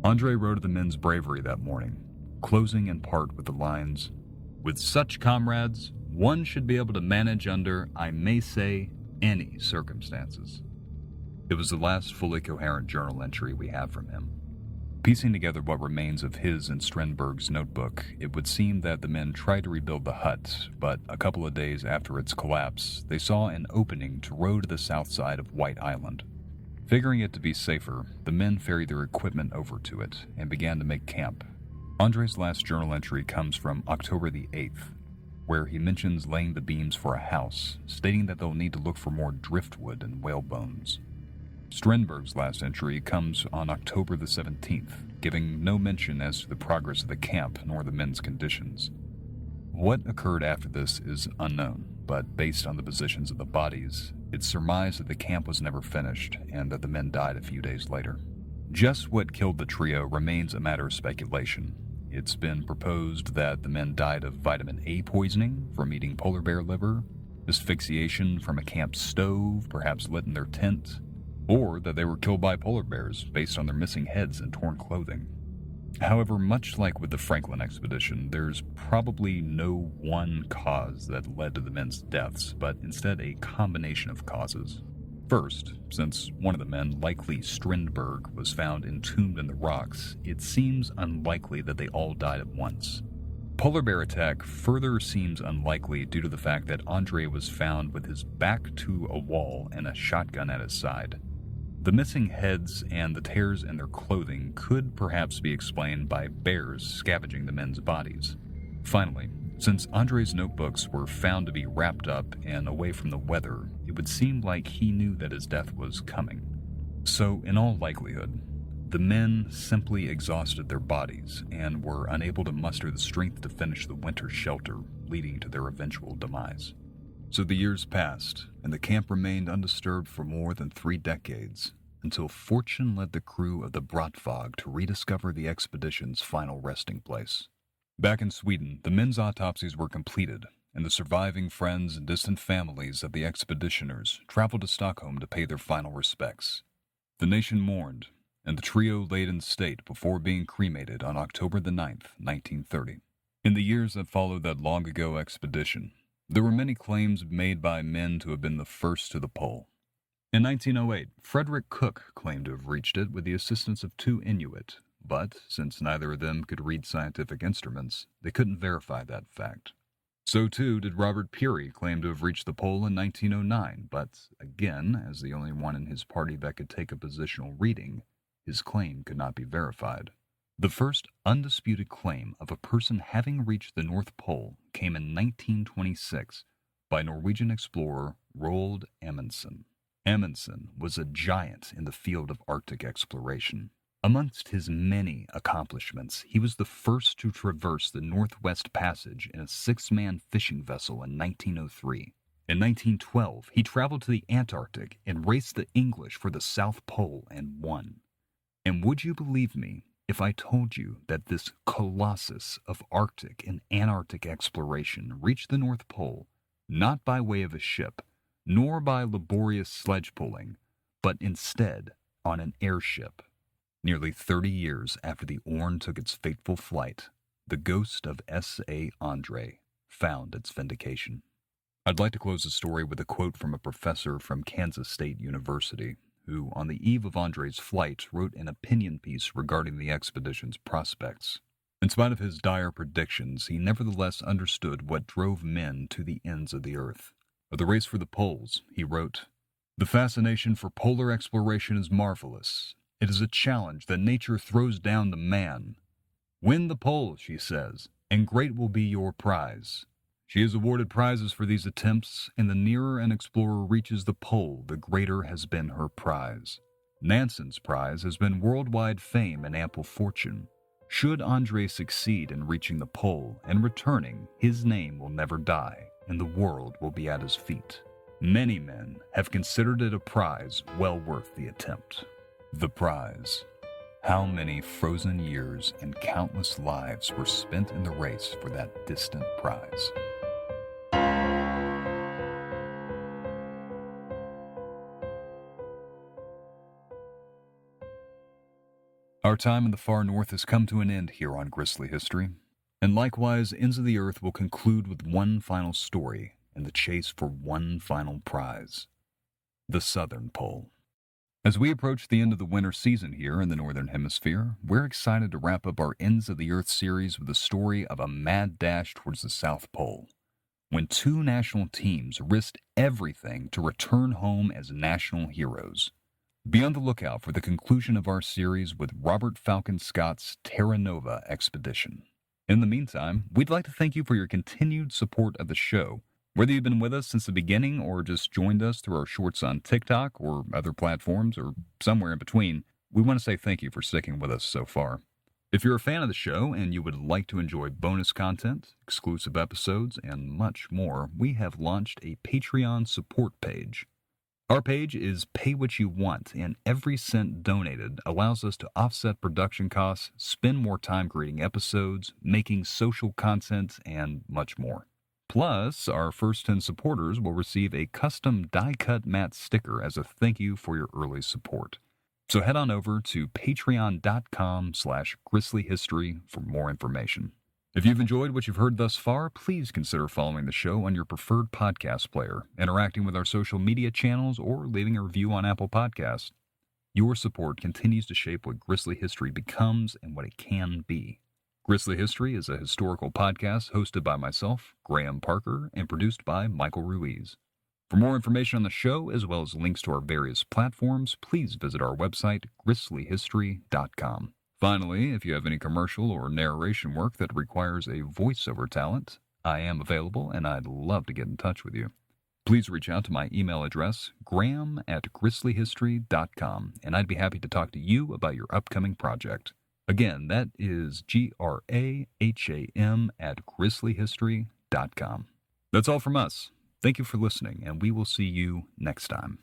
Andrée wrote of the men's bravery that morning, closing in part with the lines, "With such comrades, one should be able to manage under, I may say, any circumstances." It was the last fully coherent journal entry we have from him. Piecing together what remains of his and Strindberg's notebook, it would seem that the men tried to rebuild the hut, but a couple of days after its collapse, they saw an opening to row to the south side of White Island. Figuring it to be safer, the men ferried their equipment over to it and began to make camp. André's last journal entry comes from October the 8th, where he mentions laying the beams for a house, stating that they'll need to look for more driftwood and whale bones. Strindberg's last entry comes on October the 17th, giving no mention as to the progress of the camp nor the men's conditions. What occurred after this is unknown, but based on the positions of the bodies, it's surmised that the camp was never finished and that the men died a few days later. Just what killed the trio remains a matter of speculation. It's been proposed that the men died of vitamin A poisoning from eating polar bear liver, asphyxiation from a camp stove, perhaps lit in their tent, or that they were killed by polar bears based on their missing heads and torn clothing. However, much like with the Franklin expedition, there's probably no one cause that led to the men's deaths, but instead a combination of causes. First, since one of the men, likely Strindberg, was found entombed in the rocks, it seems unlikely that they all died at once. Polar bear attack further seems unlikely due to the fact that Andrée was found with his back to a wall and a shotgun at his side. The missing heads and the tears in their clothing could perhaps be explained by bears scavenging the men's bodies. Finally, since André's notebooks were found to be wrapped up and away from the weather, it would seem like he knew that his death was coming. So, in all likelihood, the men simply exhausted their bodies and were unable to muster the strength to finish the winter shelter, leading to their eventual demise. So the years passed, and the camp remained undisturbed for more than 3 decades, until fortune led the crew of the Brattvåg to rediscover the expedition's final resting place. Back in Sweden, the men's autopsies were completed, and the surviving friends and distant families of the expeditioners traveled to Stockholm to pay their final respects. The nation mourned, and the trio laid in state before being cremated on October the 9th, 1930. In the years that followed that long-ago expedition, there were many claims made by men to have been the first to the pole. In 1908, Frederick Cook claimed to have reached it with the assistance of 2 Inuit, but since neither of them could read scientific instruments, they couldn't verify that fact. So too did Robert Peary claim to have reached the pole in 1909, but again, as the only one in his party that could take a positional reading, his claim could not be verified. The first undisputed claim of a person having reached the North Pole came in 1926 by Norwegian explorer Roald Amundsen. Amundsen was a giant in the field of Arctic exploration. Amongst his many accomplishments, he was the first to traverse the Northwest Passage in a 6-man fishing vessel in 1903. In 1912, he traveled to the Antarctic and raced the English for the South Pole and won. And would you believe me, if I told you that this colossus of Arctic and Antarctic exploration reached the North Pole not by way of a ship, nor by laborious sledge pulling, but instead on an airship? Nearly 30 years after the Orne took its fateful flight, the ghost of S.A. Andrée found its vindication. I'd like to close the story with a quote from a professor from Kansas State University, who, on the eve of André's flight, wrote an opinion piece regarding the expedition's prospects. In spite of his dire predictions, he nevertheless understood what drove men to the ends of the earth. Of the race for the poles, he wrote, "The fascination for polar exploration is marvelous. It is a challenge that nature throws down to man. Win the pole, she says, and great will be your prize. She is awarded prizes for these attempts, and the nearer an explorer reaches the pole, the greater has been her prize. Nansen's prize has been worldwide fame and ample fortune. Should Andrée succeed in reaching the pole and returning, his name will never die, and the world will be at his feet. Many men have considered it a prize well worth the attempt." The prize. How many frozen years and countless lives were spent in the race for that distant prize? Our time in the far north has come to an end here on Grisly History, and likewise, Ends of the Earth will conclude with one final story in the chase for one final prize: the Southern Pole. As we approach the end of the winter season here in the Northern Hemisphere, we're excited to wrap up our Ends of the Earth series with the story of a mad dash towards the South Pole, when two national teams risked everything to return home as national heroes. Be on the lookout for the conclusion of our series with Robert Falcon Scott's Terra Nova expedition. In the meantime, we'd like to thank you for your continued support of the show. Whether you've been with us since the beginning or just joined us through our shorts on TikTok or other platforms or somewhere in between, we want to say thank you for sticking with us so far. If you're a fan of the show and you would like to enjoy bonus content, exclusive episodes, and much more, we have launched a Patreon support page. Our page is Pay What You Want, and every cent donated allows us to offset production costs, spend more time creating episodes, making social content, and much more. Plus, our first 10 supporters will receive a custom die-cut matte sticker as a thank you for your early support. So head on over to patreon.com/grislyhistory for more information. If you've enjoyed what you've heard thus far, please consider following the show on your preferred podcast player, interacting with our social media channels, or leaving a review on Apple Podcasts. Your support continues to shape what Grisly History becomes and what it can be. Grisly History is a historical podcast hosted by myself, Graham Parker, and produced by Michael Ruiz. For more information on the show, as well as links to our various platforms, please visit our website, grislyhistory.com. Finally, if you have any commercial or narration work that requires a voiceover talent, I am available and I'd love to get in touch with you. Please reach out to my email address, graham@grislyhistory.com, and I'd be happy to talk to you about your upcoming project. Again, that is graham@grislyhistory.com. That's all from us. Thank you for listening, and we will see you next time.